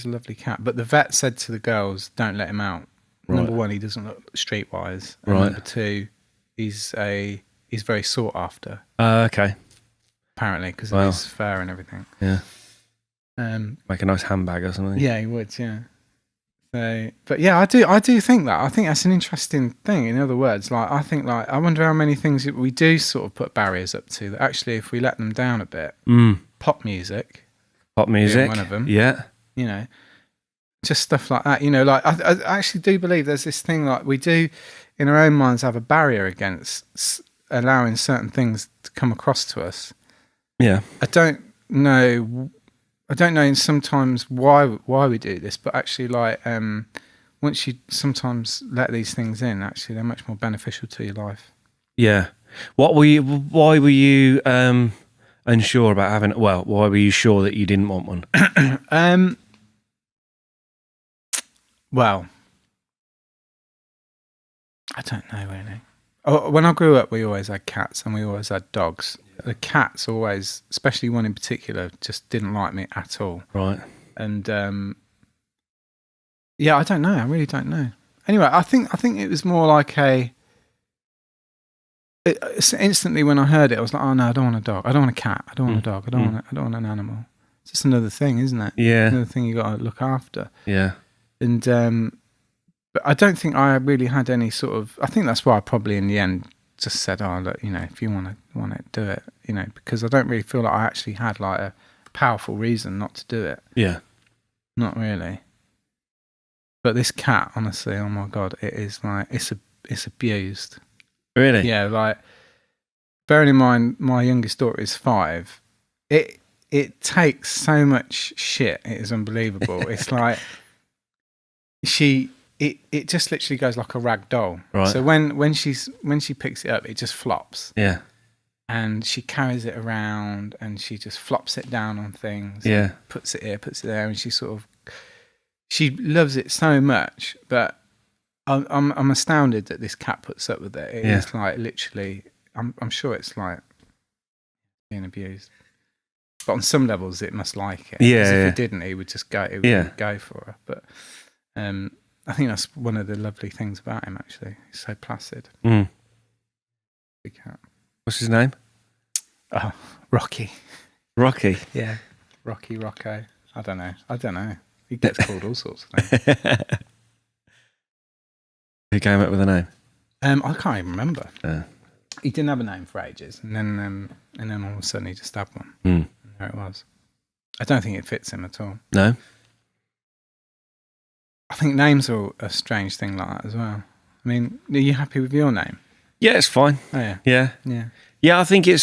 a lovely cat. But the vet said to the girls, don't let him out. Right. Number one, he doesn't look streetwise. And right. Number two, he's very sought after. Okay. Apparently, because of his fur and everything. Yeah. Make a nice handbag or something. Yeah, he would. Yeah. So, but yeah, I do think that. I think that's an interesting thing. In other words, like I think, like I wonder how many things we do sort of put barriers up to. That actually, if we let them down a bit, pop music, one of them. Yeah. You know, just stuff like that. You know, like I actually do believe there's this thing like we do in our own minds have a barrier against allowing certain things to come across to us. Yeah. I don't know sometimes why we do this, but actually like once you sometimes let these things in, actually they're much more beneficial to your life. Yeah. Why were you unsure about having why were you sure that you didn't want one? Well, I don't know really. When I grew up, we always had cats and we always had dogs. The cats always, especially one in particular, just didn't like me at all. Right. And yeah, I don't know. I really don't know. Anyway, I think it was more like instantly when I heard it, I was like, oh no, I don't want a dog. I don't want a cat. I don't want a dog. I don't want an animal. It's just another thing, isn't it? Yeah. Another thing you got to look after. Yeah. And but I don't think I really had any sort of. I think that's why I probably in the end just said, "Oh, look, you know, if you want to do it, you know," because I don't really feel like I actually had like a powerful reason not to do it. Yeah, not really. But this cat, honestly, oh my god, it is like it's abused. Really? Yeah, like bearing in mind my youngest daughter is 5. It takes so much shit. It is unbelievable. It's like it just literally goes like a rag doll. Right. So when she picks it up, it just flops. Yeah. And she carries it around and she just flops it down on things. Yeah. Puts it here, puts it there, and she loves it so much. But I'm astounded that this cat puts up with it. It is like literally. I'm sure it's like being abused. But on some levels, it must like it. Yeah. Because if it didn't, it would just go. It would go for her. But I think that's one of the lovely things about him. Actually, he's so placid. Mm. Big cat. What's his name? Oh, Rocky. Rocky. Yeah, Rocky, Rocco. I don't know. He gets called all sorts of things. Who came up with a name? I can't even remember. He didn't have a name for ages, and then all of a sudden he just had one. And there it was. I don't think it fits him at all. No. I think names are a strange thing like that as well. I mean, are you happy with your name? Yeah, it's fine. Oh yeah. Yeah. Yeah. Yeah, I think it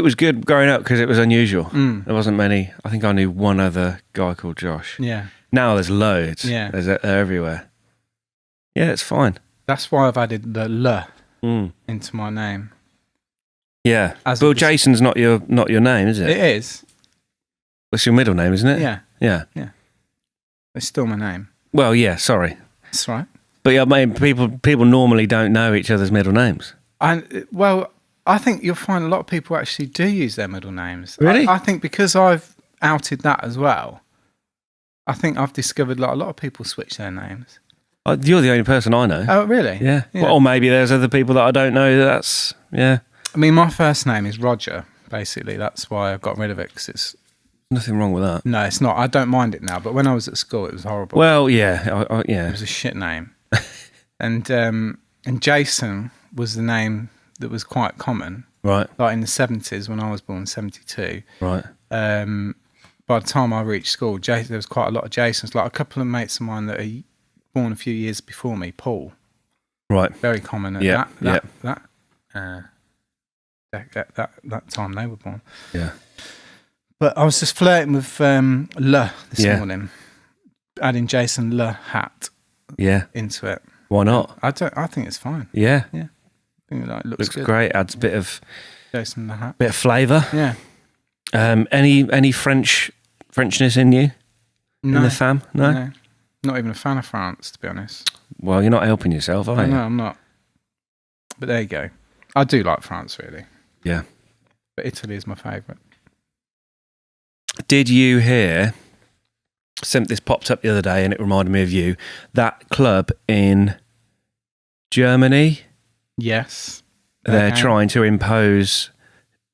was good growing up because it was unusual. There wasn't many. I think I knew one other guy called Josh. Yeah. Now there's loads. Yeah. They're everywhere. Yeah, it's fine. That's why I've added the L into my name. Yeah. Well, Jason's not your name, is it? It is. It's your middle name, isn't it? Yeah. Yeah. Yeah. It's still my name. Well, yeah, sorry. That's right. But yeah, I mean, people normally don't know each other's middle names. Well, I think you'll find a lot of people actually do use their middle names. Really? I think because I've outed that as well, I think I've discovered like a lot of people switch their names. You're the only person I know. Oh, really? Yeah. Well, or maybe there's other people that I don't know. That's, yeah. I mean, my first name is Roger, basically. That's why I've got rid of it, because it's... Nothing wrong with that. No, it's not. I don't mind it now, but when I was at school, it was horrible. Well, yeah. Yeah. It was a shit name. And Jason was the name that was quite common. Right. Like in the 70s, when I was born, 72. Right. by the time I reached school, there was quite a lot of Jasons. Like a couple of mates of mine that are born a few years before me, Paul. Right. Very common at that time they were born. Yeah. But I was just flirting with Le this morning, adding Jason Le Hatt into it. Why not? I think it's fine. Yeah. Yeah. I think it looks good. Great. Adds a bit of Jason Le Hatt. Bit of flavour. Yeah. Any Frenchness in you? No. In the fam? No? Not even a fan of France, to be honest. Well, you're not helping yourself, are you? No, I'm not. But there you go. I do like France, really. Yeah. But Italy is my favourite. Did you hear, this popped up the other day and it reminded me of you, that club in Germany? Yes. They're trying to impose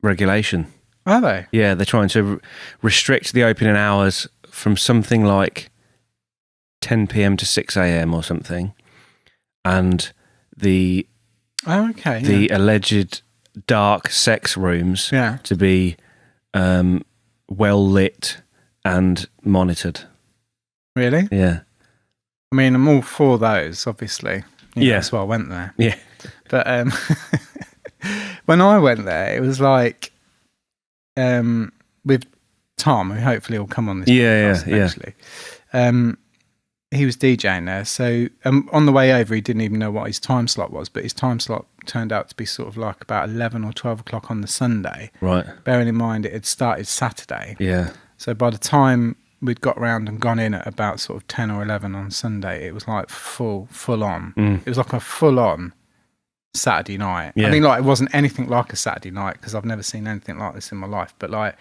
regulation. Are they? Yeah, they're trying to restrict the opening hours from something like 10 p.m. to 6 a.m. or something. And the alleged dark sex rooms to be well lit and monitored. Really? Yeah. I mean, I'm all for those, obviously. That's why I went there. Yeah. But when I went there, it was like with Tom, who hopefully will come on this podcast eventually. He was DJing there. So on the way over, he didn't even know what his time slot was, but his time slot turned out to be sort of like about 11 or 12 o'clock on the Sunday. Right. Bearing in mind it had started Saturday. Yeah. So by the time we'd got round and gone in at about sort of 10 or 11 on Sunday, it was like full on. It was like a full on Saturday night. Yeah. I mean, like, it wasn't anything like a Saturday night because I've never seen anything like this in my life, but like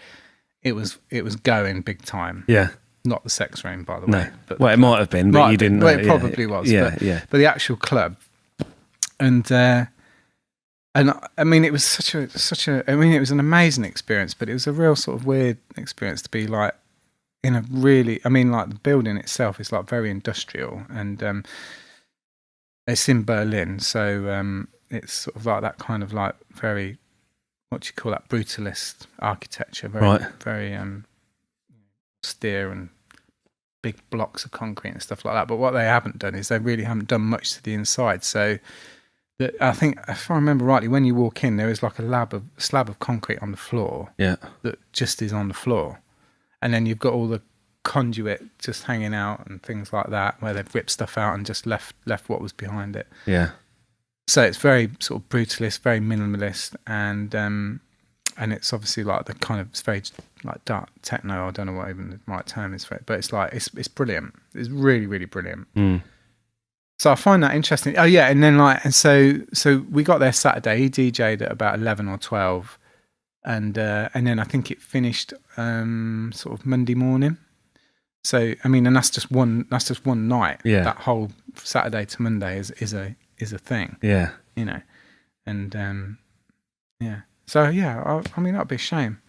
it was going big time. Yeah. Not the sex room, by the way. But it might have been, but you didn't know. Well, it probably was. Yeah, but the actual club. And I mean, it was such a. I mean, it was an amazing experience, but it was a real sort of weird experience to be like in a really. I mean, like the building itself is like very industrial, and it's in Berlin, so it's sort of like that kind of like very, what do you call that, brutalist architecture, very austere and big blocks of concrete and stuff like that. But what they haven't done is they really haven't done much to the inside. So I think, if I remember rightly, when you walk in, there is like a slab of concrete on the floor that just is on the floor. And then you've got all the conduit just hanging out and things like that, where they've ripped stuff out and just left what was behind it. Yeah. So it's very sort of brutalist, very minimalist, and it's obviously like the kind of, it's very like dark techno. I don't know what even the right term is for it, but it's like it's brilliant. It's really, really brilliant. So I find that interesting. Oh yeah, and then so we got there Saturday. He DJ'd at about 11 or 12, and then I think it finished sort of Monday morning. So I mean, and that's just one night. Yeah. That whole Saturday to Monday is a thing. Yeah. You know, and yeah. So yeah, I mean, that'd be a shame.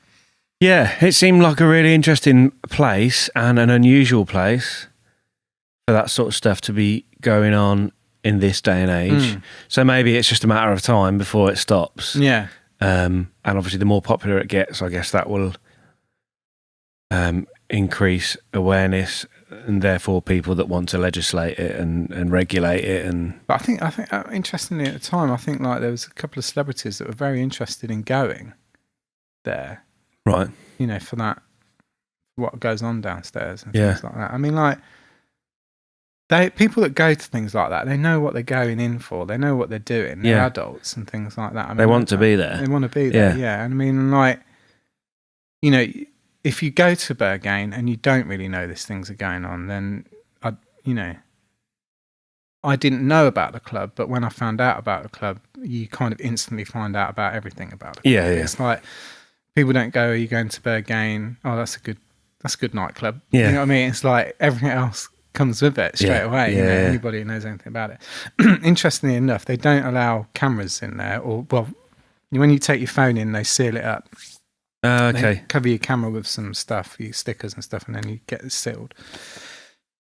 Yeah, it seemed like a really interesting place and an unusual place for that sort of stuff to be going on in this day and age. So maybe it's just a matter of time before it stops. Yeah. And obviously the more popular it gets, I guess that will increase awareness, and therefore people that want to legislate it and regulate it. But I think interestingly at the time, I think like there was a couple of celebrities that were very interested in going there. Right. You know, for that, what goes on downstairs and things like that. I mean, like, people that go to things like that, they know what they're going in for. They know what they're doing. They're adults and things like that. I mean, they want to be there. They want to be there, yeah. And I mean, like, you know, if you go to Berghain and you don't really know these things are going on, then, I didn't know about the club, but when I found out about the club, you kind of instantly find out about everything about it. Yeah, yeah. It's like, people don't go, are you going to Berghain? Oh, that's a good nightclub. Yeah. You know what I mean? It's like everything else comes with it straight away. Yeah, anybody who knows anything about it. Interestingly enough, they don't allow cameras in there, or, well, when you take your phone in, they seal it up. Okay. They cover your camera with some stuff, your stickers and stuff, and then you get it sealed.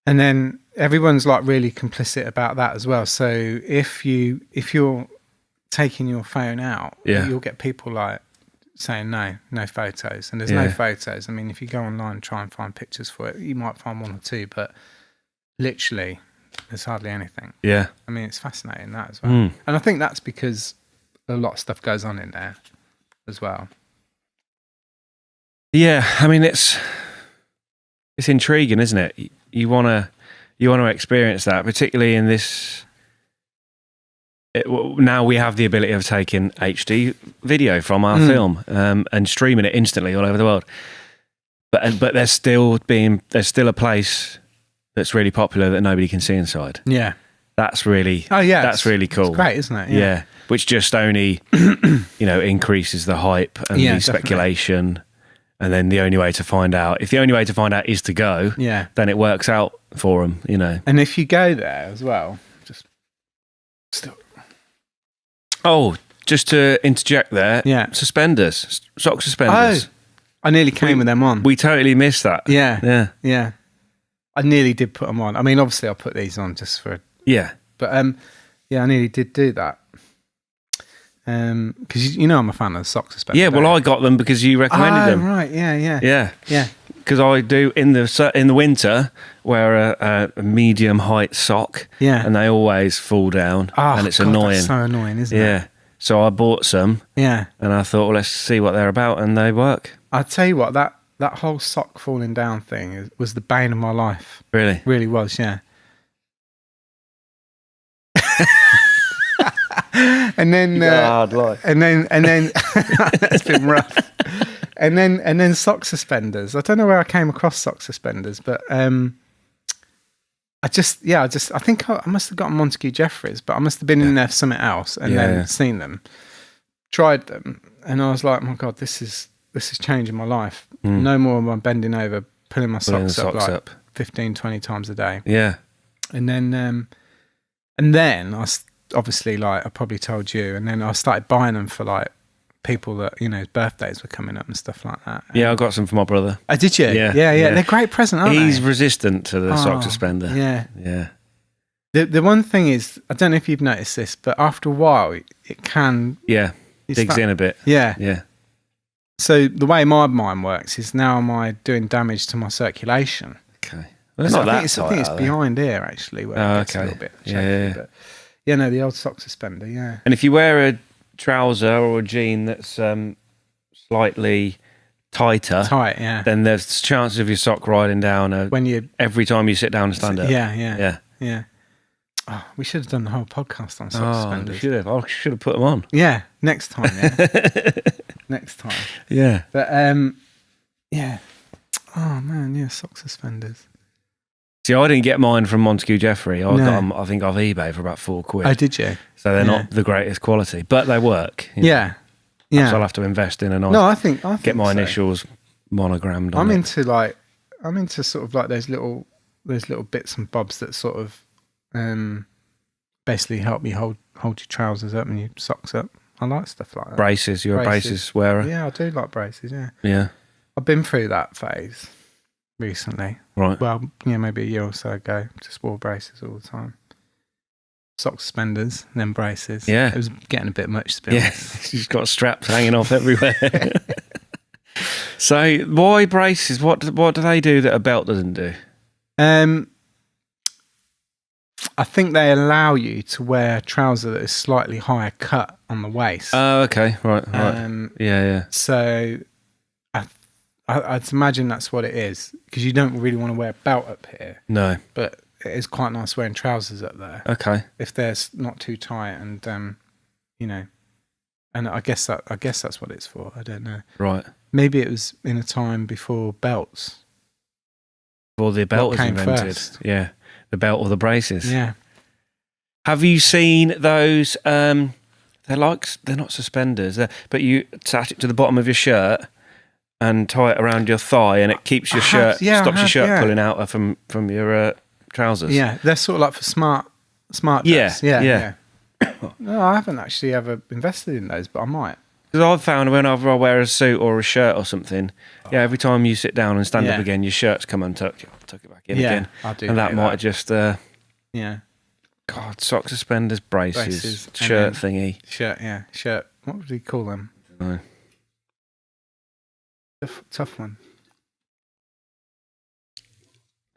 And then everyone's like really complicit about that as well. So if you're taking your phone out, you'll get people like saying no photos. And there's no photos. I mean, if you go online and try and find pictures for it, you might find one or two, but literally there's hardly anything. Yeah. I mean, it's fascinating, that as well. And I think that's because a lot of stuff goes on in there as well. Yeah, I mean, it's intriguing, isn't it? You want to experience that, particularly in this. Now we have the ability of taking HD video from our film and streaming it instantly all over the world. But there's still a place that's really popular that nobody can see inside. Yeah, that's really that's really cool. It's great, isn't it? Yeah, which just only increases the hype and the speculation. Definitely. And then the only way to find out, if the only way to find out is to go, then it works out for them, And if you go there as well, just to interject there, suspenders, sock suspenders. Oh, I nearly came with them on. We totally missed that. Yeah. I nearly did put them on. I mean, obviously I put these on just for... Yeah. But, I nearly did do that. Because I'm a fan of the sock suspenders. Yeah, well, I got them because you recommended them. Right, yeah. Because I do in the winter wear a medium height sock, and they always fall down, and it's annoying. That's so annoying, isn't it? Yeah. So I bought some, and I thought, well, let's see what they're about, and they work. I'll tell you what, that whole sock falling down thing was the bane of my life. Really? Really was, yeah. And then hard life. and then it's been rough. And then sock suspenders. I don't know where I came across sock suspenders, but I think I must have gotten Montague Jeffries, but I must have been in there for something else and then seen them, tried them, and I was like, oh my God, this is changing my life. No more am I bending over, pulling my socks up 15, 20 times a day. Yeah. And then I obviously, like I probably told you, and then I started buying them for like people that birthdays were coming up and stuff like that. Yeah, I got some for my brother. Oh, did you? Yeah. They're a great present, aren't He's they? resistant to the sock suspender. Yeah. The one thing is, I don't know if you've noticed this, but after a while, it can digs in a bit. Yeah. So the way my mind works is now am I doing damage to my circulation? Okay. Well, I think it's behind here actually where it gets a little bit shaky. But the old sock suspender, yeah. And if you wear a trouser or a jean that's slightly tight, then there's chances of your sock riding down every time you sit down and stand up. Yeah. Oh, we should have done the whole podcast on sock suspenders. We should have. I should have put them on. Yeah, next time. Yeah, next time. Yeah, but yeah. Oh man, yeah, sock suspenders. See, I didn't get mine from Montague Jeffrey. I got them, I think, off eBay for about £4. Oh, did you? So they're not the greatest quality, but they work. Yeah. So I'll have to invest in a nice. No, I think get my initials monogrammed on I'm it. into sort of like those little bits and bobs that sort of basically help you hold your trousers up and your socks up. I like stuff like that. Braces. You're a braces wearer. Yeah, I do like braces. Yeah. Yeah. I've been through that phase recently. Right. Well, maybe a year or so ago. Just wore braces all the time. Sock suspenders, and then braces. Yeah. It was getting a bit much, to be honest. She's got straps hanging off everywhere. So why braces? What do they do that a belt doesn't do? I think they allow you to wear a trouser that is slightly higher cut on the waist. Oh, okay. Right. Yeah. So I'd imagine that's what it is, because you don't really want to wear a belt up here. No. But it is quite nice wearing trousers up there. Okay. If they're not too tight and, and I guess that's what it's for. I don't know. Right. Maybe it was in a time before belts. Before the belt was invented. First? Yeah. The belt or the braces. Yeah. Have you seen those? They're not suspenders, but you attach it to the bottom of your shirt and tie it around your thigh, and it keeps your stops your shirt pulling out from your trousers. Yeah, they're sort of like for smart dress. Yeah. No, I haven't actually ever invested in those, but I might. Because I've found whenever I wear a suit or a shirt or something, every time you sit down and stand up again, your shirt's come untucked. You tuck it back in again. I do. And that might just... yeah. God, sock suspenders, braces shirt thingy. Shirt. What would we call them? I don't know. Tough one.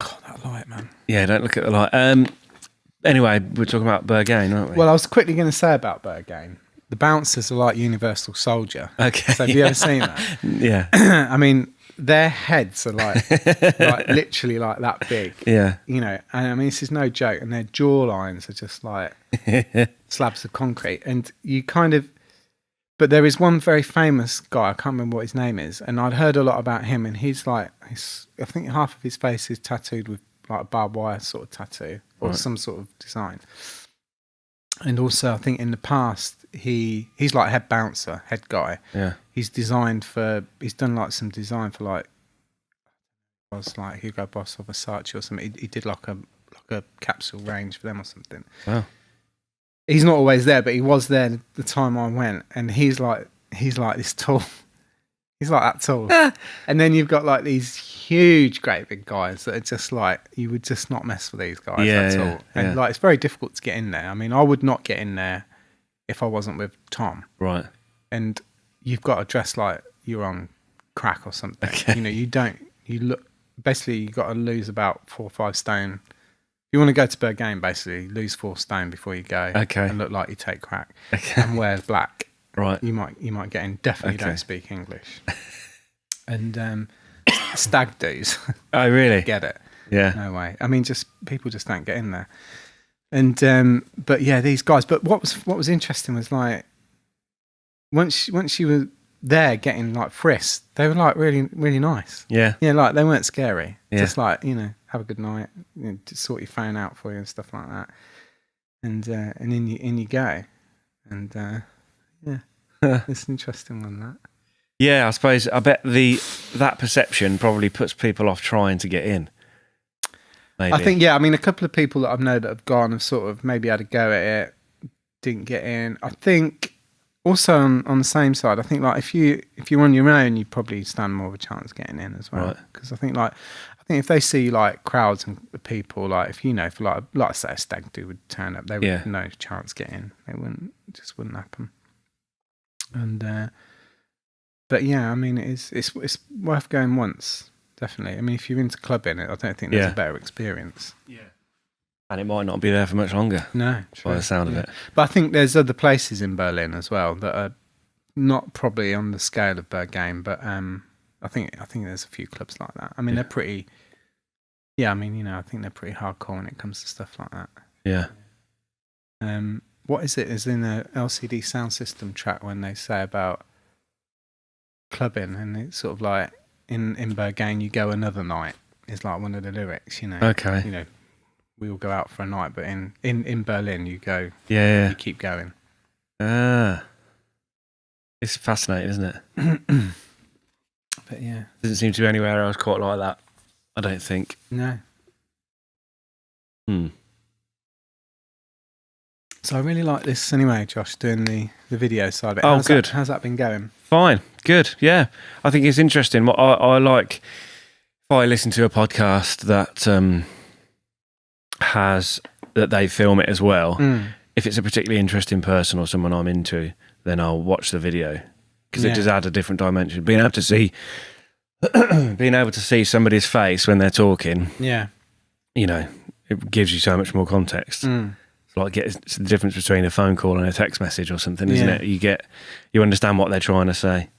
God, that light, man. Yeah, don't look at the light. Anyway, we're talking about Berghain, aren't we? Well, I was quickly going to say about Berghain, the bouncers are like Universal Soldier. Okay. So have you ever seen that? Yeah. I mean, their heads are like literally like that big. Yeah. You know, and I mean, this is no joke. And their jawlines are just like slabs of concrete. And you kind of, but there is one very famous guy, I can't remember what his name is. And I'd heard a lot about him. And he's like, I think half of his face is tattooed with like a barbed wire sort of tattoo or some sort of design. And also, I think in the past, he's like head bouncer, head guy. Yeah. He's done like some design for like, was like Hugo Boss or Versace or something. He did like a capsule range for them or something. Wow. He's not always there, but he was there the time I went, and he's like this tall. He's like that tall. And then you've got like these huge, great big guys that are just like, you would just not mess with these guys at all. And like, it's very difficult to get in there. I mean, I would not get in there if I wasn't with Tom. Right. And you've got to dress like you're on crack or something. Okay. You know, basically you've got to lose about 4 or 5 stone. If you want to go to Berghain, basically lose 4 stone before you go. Okay. And look like you take crack. Okay. And wear black. Right. You might get in. Definitely Okay. don't speak English. And stag do's. Oh, really? Get it? Yeah. No way. I mean, people just don't get in there. And but yeah, these guys. But what was interesting was like once you were there getting like frisked, they were like really really nice. Yeah. Yeah, like they weren't scary. Yeah. Just like, you know, have a good night, you know, just sort your phone out for you and stuff like that. And in you go. And yeah, it's an interesting one, that. Yeah, I suppose. I bet that perception probably puts people off trying to get in. Maybe. I think, yeah. I mean, a couple of people that I've known that have gone have sort of maybe had a go at it, didn't get in. I think also on the same side, I think like if you're on your own, you probably stand more of a chance getting in as well. Right. Because I think if they see like crowds and people, like if you know, for like say a stag do would turn up, they would have no chance getting in. It just wouldn't happen. And but yeah, I mean, it's worth going once, definitely. I mean, if you're into clubbing, I don't think there's a better experience. Yeah. And it might not be there for much longer. No, true. By the sound of it. But I think there's other places in Berlin as well that are not probably on the scale of Berghain, but I think there's a few clubs like that. I mean, they're pretty. Yeah, I mean, you know, I think they're pretty hardcore when it comes to stuff like that. Yeah. What is it? Is in the LCD Sound System track when they say about clubbing, and it's sort of like in Berghain you go another night is like one of the lyrics, you know. Okay. You know, we all go out for a night, but in Berlin you go. Yeah. You keep going. It's fascinating, isn't it? But yeah, Doesn't seem to be anywhere else quite like that. I don't think. no. So I really like this anyway, Josh, doing the video side of it. Oh, good. How's that been going? Fine. Good. Yeah. I think it's interesting. What I like, if I listen to a podcast that that they film it as well, if it's a particularly interesting person or someone I'm into, then I'll watch the video because it does add a different dimension. Being able to see somebody's face when they're talking, you know, it gives you so much more context. It's the difference between a phone call and a text message or something, isn't it? You understand what they're trying to say.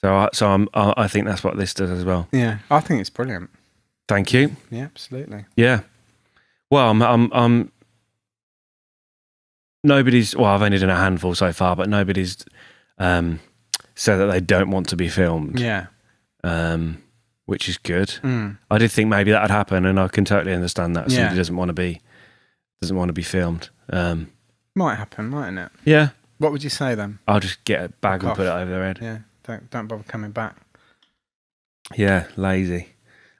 So I think that's what this does as well. Yeah, I think it's brilliant. Thank you. Yeah, absolutely. Yeah. Well, I'm nobody's. Well, I've only done a handful so far, but nobody's said that they don't want to be filmed. Yeah. Which is good. I did think maybe that would happen, and I can totally understand that somebody doesn't want to be filmed. Might happen, mightn't it? Yeah. What would you say then? I'll just get a bag and put it over their head. Yeah. Don't bother coming back. Yeah, lazy.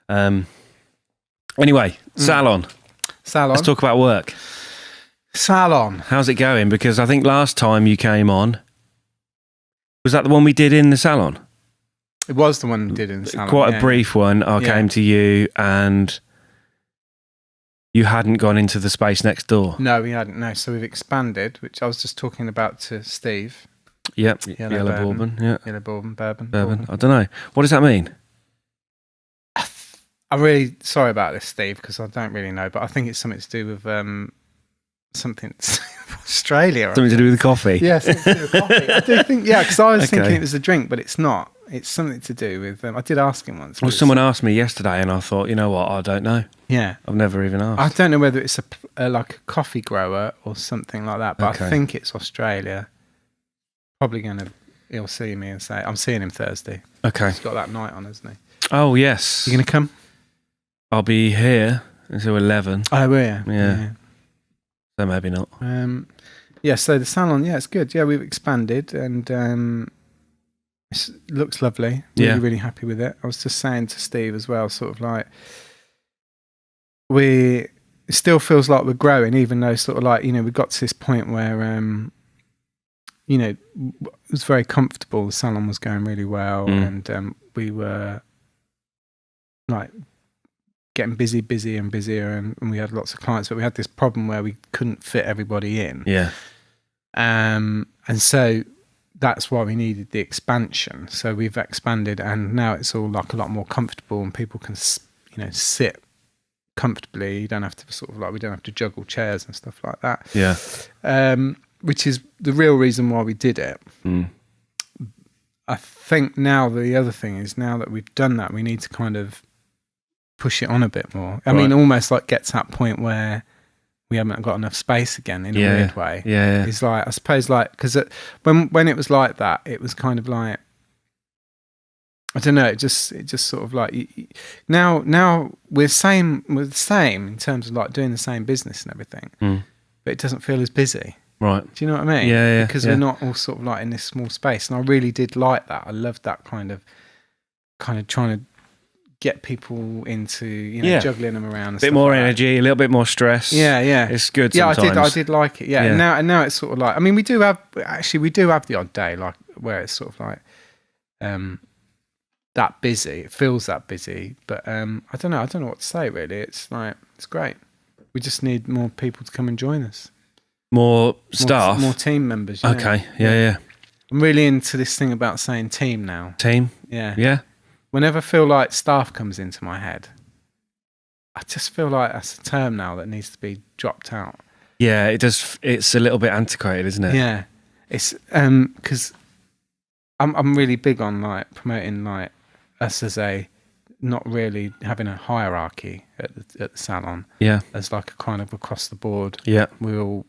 Anyway, Salon. Let's talk about work. Salon. How's it going? Because I think last time you came on, was that the one we did in the salon? It was the one we did in the salon. Quite a brief one. I came to you and you hadn't gone into the space next door. No, we hadn't. No, so we've expanded, which I was just talking about to Steve. Yep. Yellow bourbon. Yeah. Yellow bourbon, bourbon. I don't know. What does that mean? I'm really sorry about this, Steve, because I don't really know, but I think it's something to do with something Australia. Something to do with coffee. Yeah, something to do with coffee. I do think, because I was thinking it was a drink, but it's not. It's something to do with. I did ask him once. Well, someone asked me yesterday, and I thought, you know what? I don't know. Yeah, I've never even asked. I don't know whether it's like a coffee grower or something like that, but I think it's Australia. Probably he'll see me and say, I'm seeing him Thursday. Okay. He's got that night on, hasn't he? Oh yes. You gonna come? I'll be here until 11. Oh, will you? Yeah. So maybe not. So the salon, it's good. Yeah, we've expanded and it looks lovely. Really, really happy with it. I was just saying to Steve as well, sort of like, it still feels like we're growing, even though sort of like, we got to this point where, it was very comfortable. The salon was going really well and we were like getting busier and busier and we had lots of clients, but we had this problem where we couldn't fit everybody in. Yeah. And so that's why we needed the expansion. So we've expanded and now it's all like a lot more comfortable and people can, sit comfortably. You don't have to we don't have to juggle chairs and stuff like that. Yeah. Which is the real reason why we did it. I think now the other thing is now that we've done that, we need to kind of push it on a bit more. I mean, almost like get to that point where we haven't got enough space again in a weird way. Yeah. It's like, I suppose like, because when it was like that, it was kind of like, I don't know, it just sort of like, now we're the same in terms of like doing the same business and everything, but it doesn't feel as busy. Right. Do you know what I mean? Yeah. Because we're not all sort of like in this small space. And I really did like that. I loved that kind of trying to get people into, juggling them around. A bit more energy, a little bit more stress. Yeah. It's good sometimes. Yeah, I did like it. Yeah. And now it's sort of like, I mean, we do have the odd day like where it's sort of like that busy. It feels that busy. But I don't know what to say really. It's like, it's great. We just need more people to come and join us. More staff? More team members. Okay. Yeah. I'm really into this thing about saying team now. Team? Yeah. Yeah. Whenever I feel like staff comes into my head, I just feel like that's a term now that needs to be dropped out. Yeah, it does. It's a little bit antiquated, isn't it? Yeah. It's because I'm really big on like promoting like us as not really having a hierarchy at the salon. Yeah. As like a kind of across the board. Yeah. We're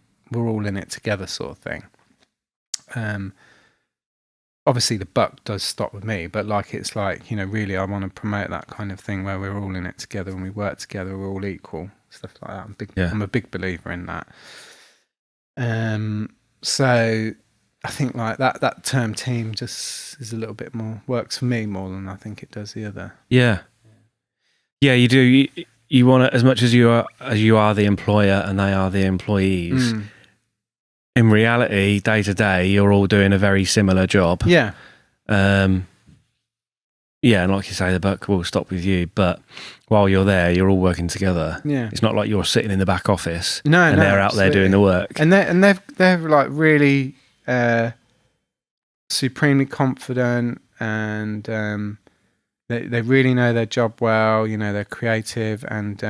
all in it together sort of thing. Obviously the buck does stop with me, but like it's like, really I want to promote that kind of thing where we're all in it together and we work together, we're all equal, stuff like that. I'm a big believer in that. So I think like that term team just is a little bit more, works for me more than I think it does the other. Yeah. Yeah, you do. You want it as much as you are the employer and they are the employees. In reality, day to day, you're all doing a very similar job. Yeah. And like you say, the buck will stop with you, but while you're there, you're all working together. Yeah. It's not like you're sitting in the back office. No, and they're out there doing the work. And they're like really supremely confident, and they really know their job well. They're creative, and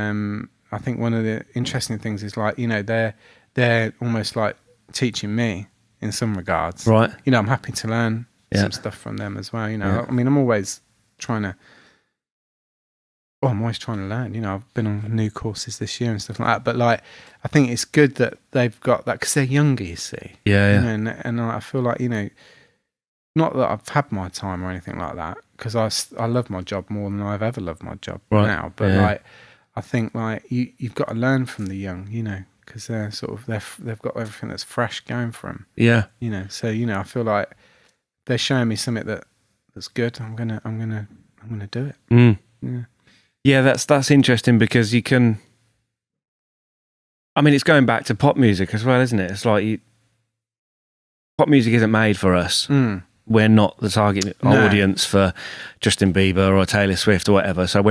I think one of the interesting things is like they're almost like teaching me in some regards. Right. I'm happy to learn some stuff from them as well. I mean, I'm always trying to learn. I've been on new courses this year and stuff like that. But like, I think it's good that they've got that because they're younger, you see. Yeah. And I feel like, not that I've had my time or anything like that, because I love my job more than I've ever loved my job now. But like, I think like you've got to learn from the young, because they're sort of they've got everything that's fresh going for them. Yeah. So I feel like they're showing me something that's good. I'm gonna do it. Yeah, that's interesting because you can. I mean, it's going back to pop music as well, isn't it? It's like pop music isn't made for us. We're not the target audience for Justin Bieber or Taylor Swift or whatever. So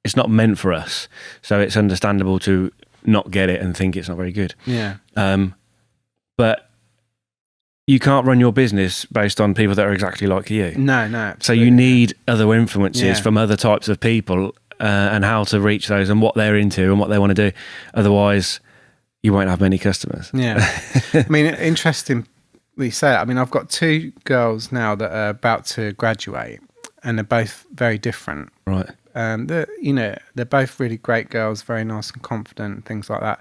it's not meant for us. So it's understandable to not get it and think it's not very good. Yeah. But you can't run your business based on people that are exactly like you. No, So absolutely. you need other influences Yeah. from other types of people and how to reach those and what they're into and what they want to do. Otherwise, you won't have many customers. Yeah. I mean, interesting you say that. I mean, I've got 2 girls now that are about to graduate, and they're both very different. Right. They're both really great girls, very nice and confident, and things like that.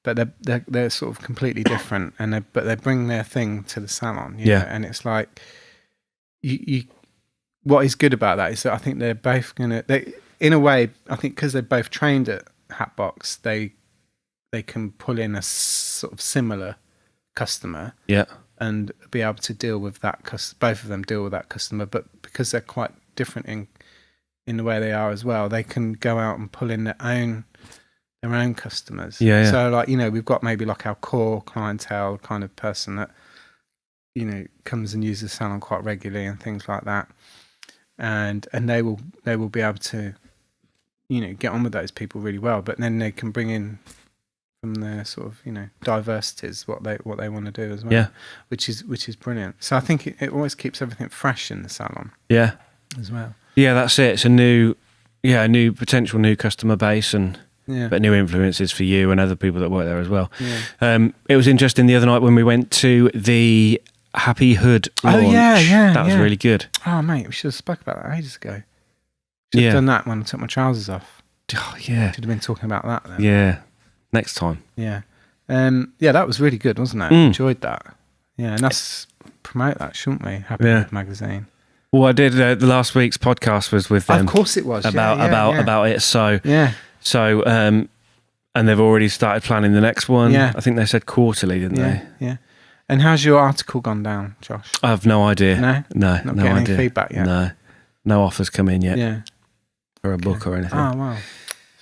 But they're sort of completely different, and they bring their thing to the salon. You know? And it's like you. What is good about that is that I think they're both in a way, I think because they're both trained at Hatbox, they can pull in a sort of similar customer. Yeah. And be able to deal with that. Both of them deal with that customer, but because they're quite different in the way they are as well, they can go out and pull in their own customers. Yeah. So like, we've got maybe like our core clientele kind of person that, comes and uses the salon quite regularly and things like that. And they will be able to, get on with those people really well, but then they can bring in from their sort of, diversities, what they want to do as well. Yeah. Which is brilliant. So I think it always keeps everything fresh in the salon. Yeah. As well. Yeah, that's it. It's a new potential new customer base but new influences for you and other people that work there as well. Yeah. It was interesting the other night when we went to the Happy Hood launch. Oh yeah. That was really good. Oh mate, we should have spoke about that ages ago. Should have done that when I took my trousers off. Oh yeah. Should have been talking about that then. Yeah. Next time. Yeah. That was really good, wasn't it? Enjoyed that. Yeah, and let's promote that, shouldn't we? Happy Hood magazine. Well, I did the last week's podcast was with them. Of course it was. About it. So and they've already started planning the next one. Yeah. I think they said quarterly, didn't they? Yeah. And how's your article gone down, Josh? I have no idea. No, no getting any idea. feedback yet. No offers come in yet. Yeah. For a book or anything. Oh wow.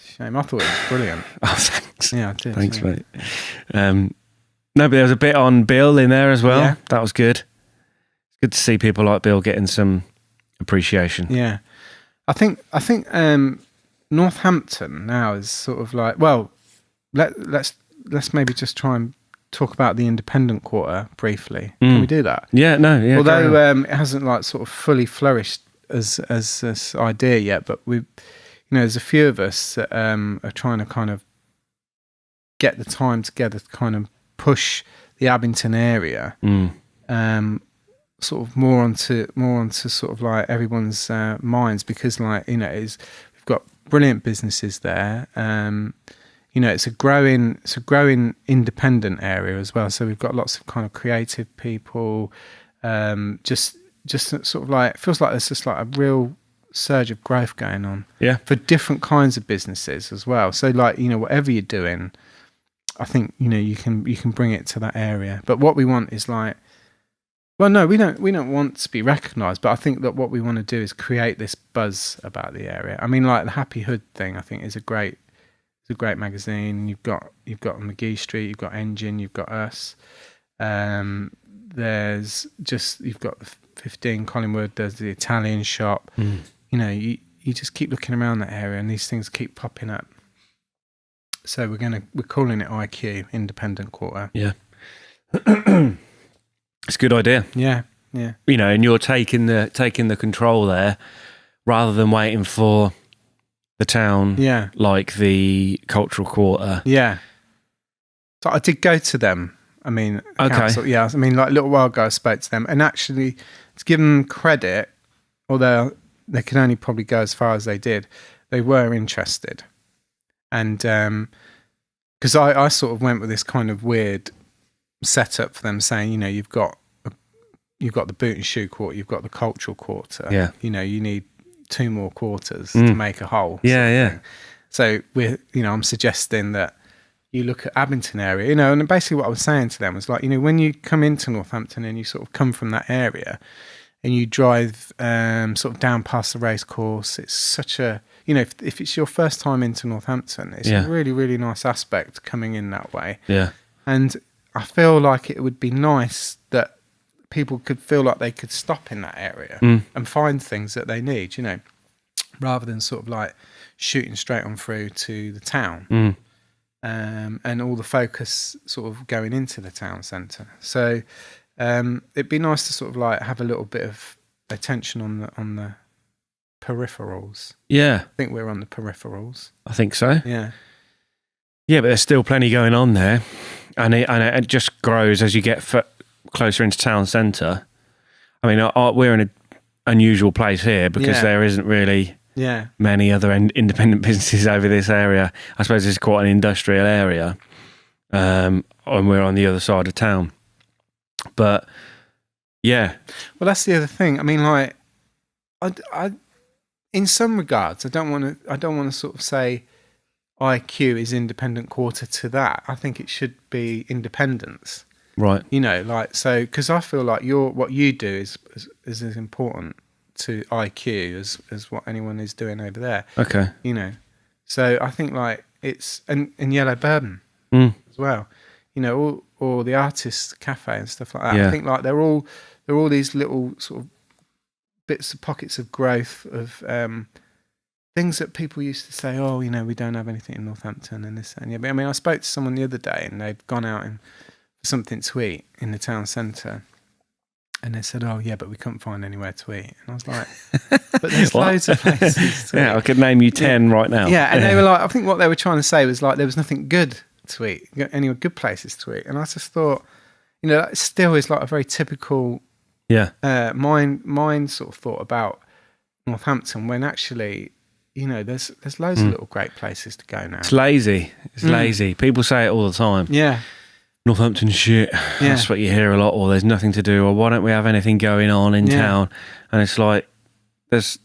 Shame. I thought it was brilliant. Oh, thanks. Yeah, I did. Thanks, mate. No, but there was a bit on Bill in there as well. Yeah. That was good. It's good to see people like Bill getting some appreciation. Yeah. I think Northampton now is sort of like, well, let's maybe just try and talk about the independent quarter briefly. Can we do that? Yeah, no, yeah. Although it hasn't like sort of fully flourished as this idea yet, but we, there's a few of us that are trying to kind of get the time together to kind of push the Abington area, sort of more onto sort of like everyone's minds, because like we've got brilliant businesses there. It's a growing independent area as well. So we've got lots of kind of creative people. Just sort of like, it feels like there's just like a real surge of growth going on. Yeah. For different kinds of businesses as well. So like, whatever you're doing, I think, you can bring it to that area. But what we want is like, well, no, we don't want to be recognised, but I think that what we want to do is create this buzz about the area. I mean, like the Happy Hood thing, I think is a great magazine. You've got McGee Street, you've got Engine, you've got us. There's just, you've got the 15 Collingwood, there's the Italian shop. You just keep looking around that area and these things keep popping up. So we're calling it IQ, Independent Quarter. Yeah. It's a good idea. Yeah. And you're taking the control there rather than waiting for the town, like the cultural quarter. Yeah. So I did go to them. I mean, okay. Council, yeah. I mean, like a little while ago, I spoke to them, and actually, to give them credit, although they can only probably go as far as they did, they were interested, and because I sort of went with this kind of weird setup for them, saying, you've got the boot and shoe quarter, you've got the cultural quarter. Yeah. You need 2 more quarters to make a whole. Yeah. So I'm suggesting that you look at Abington area, and basically what I was saying to them was like, when you come into Northampton and you sort of come from that area and you drive sort of down past the race course, it's such a, if it's your first time into Northampton, it's a really, really nice aspect coming in that way. Yeah. And I feel like it would be nice that people could feel like they could stop in that area and find things that they need, rather than sort of like shooting straight on through to the town. And all the focus sort of going into the town centre. So It'd be nice to sort of like have a little bit of attention on the peripherals. Yeah, I think we're on the peripherals. I think so. Yeah. Yeah, but there's still plenty going on there, and it just grows as you get closer into town centre. I mean, we're in an unusual place here because there isn't really many other independent businesses over this area. I suppose it's quite an industrial area, and we're on the other side of town. But yeah, well, that's the other thing. I mean, like, I in some regards, I don't want to sort of say IQ is independent quarter to that. I think it should be independence. Right. You know, like, so, because I feel like what you do is as important to IQ as what anyone is doing over there. Okay. You know, so I think like it's and Yellow Bourbon as well. You know, or the Artists Cafe and stuff like that. Yeah. I think like they're all these little sort of bits of pockets of growth of things that people used to say, oh, you know, we don't have anything in Northampton and this and yeah. But I mean, I spoke to someone the other day and they'd gone out for something to eat in the town centre, and they said, oh yeah, but we couldn't find anywhere to eat. And I was like, but there's loads of places to eat. I could name you 10 right now. Yeah, and they were like, I think what they were trying to say was like there was nothing good to eat, any good places to eat. And I just thought, you know, that still is like a very typical mind sort of thought about Northampton, when actually, you know, there's loads of little great places to go now. It's lazy. It's lazy. People say it all the time. Yeah. Northampton shit. Yeah. That's what you hear a lot. Or there's nothing to do. Or why don't we have anything going on in town? And it's like, there's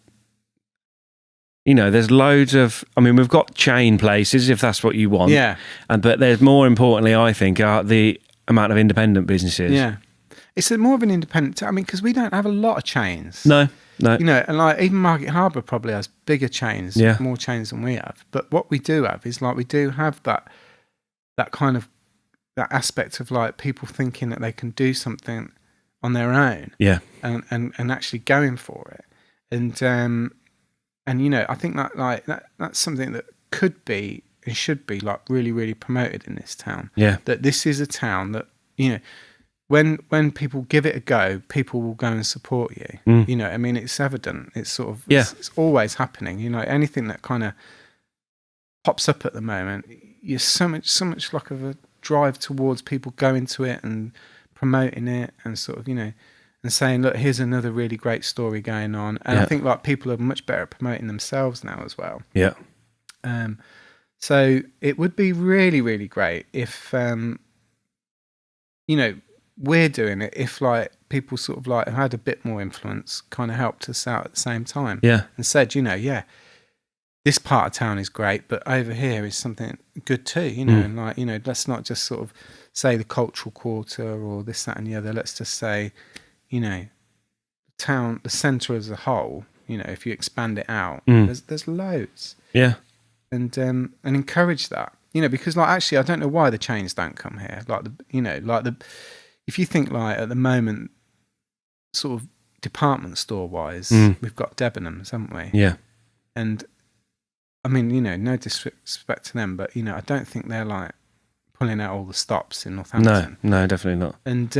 loads of, I mean, we've got chain places if that's what you want. Yeah. But there's more importantly, I think, the amount of independent businesses. Yeah. It's more of an independent, I mean, because we don't have a lot of chains. No. You know, and like even Market Harbour probably has bigger chains, more chains than we have. But what we do have is like we do have that kind of that aspect of like people thinking that they can do something on their own, and actually going for it, and you know, I think that like that's something that could be and should be like really, really promoted in this town. Yeah, that this is a town that, you know, when people give it a go, people will go and support you. You know, I mean, it's evident. It's sort of it's always happening. You know, anything that kind of pops up at the moment, you're so much like of a drive towards people going to it and promoting it and sort of, you know, and saying, look, here's another really great story going on. And I think like people are much better at promoting themselves now as well. Yeah. So it would be really, really great if, you know, we're doing it, if like people sort of like had a bit more influence, kind of helped us out at the same time. Yeah. And said, you know, this part of town is great, but over here is something good too, you know, and like, you know, let's not just sort of say the cultural quarter or this, that and the other. Let's just say, you know, town, the centre as a whole, you know, if you expand it out, there's loads. Yeah. And encourage that, you know, because like, actually, I don't know why the chains don't come here. Like if you think like at the moment, sort of department store wise, we've got Debenhams, haven't we? Yeah. And I mean, you know, no disrespect to them, but you know, I don't think they're like pulling out all the stops in Northampton. No, definitely not. And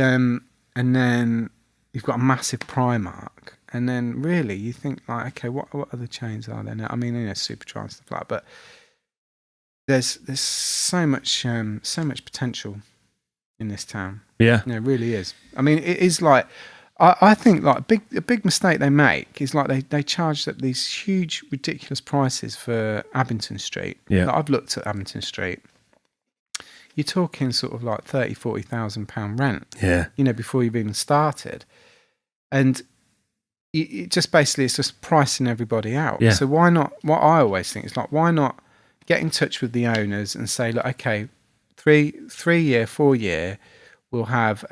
then you've got a massive Primark, and then really you think like, okay, what other chains are there now? I mean, you know, Superdry and stuff like that, but there's so much potential in this town. Yeah, you know, it really is. I mean, it is like, I think like a big mistake they make is like they charge up these huge ridiculous prices for Abington Street. Yeah, like I've looked at Abington Street. You're talking sort of like £30,000-40,000 rent. Yeah, you know, before you've even started, and it just basically it's just pricing everybody out. Yeah. So why not? What I always think is like, why not get in touch with the owners and say, look, okay, 3-year, 4-year, we'll have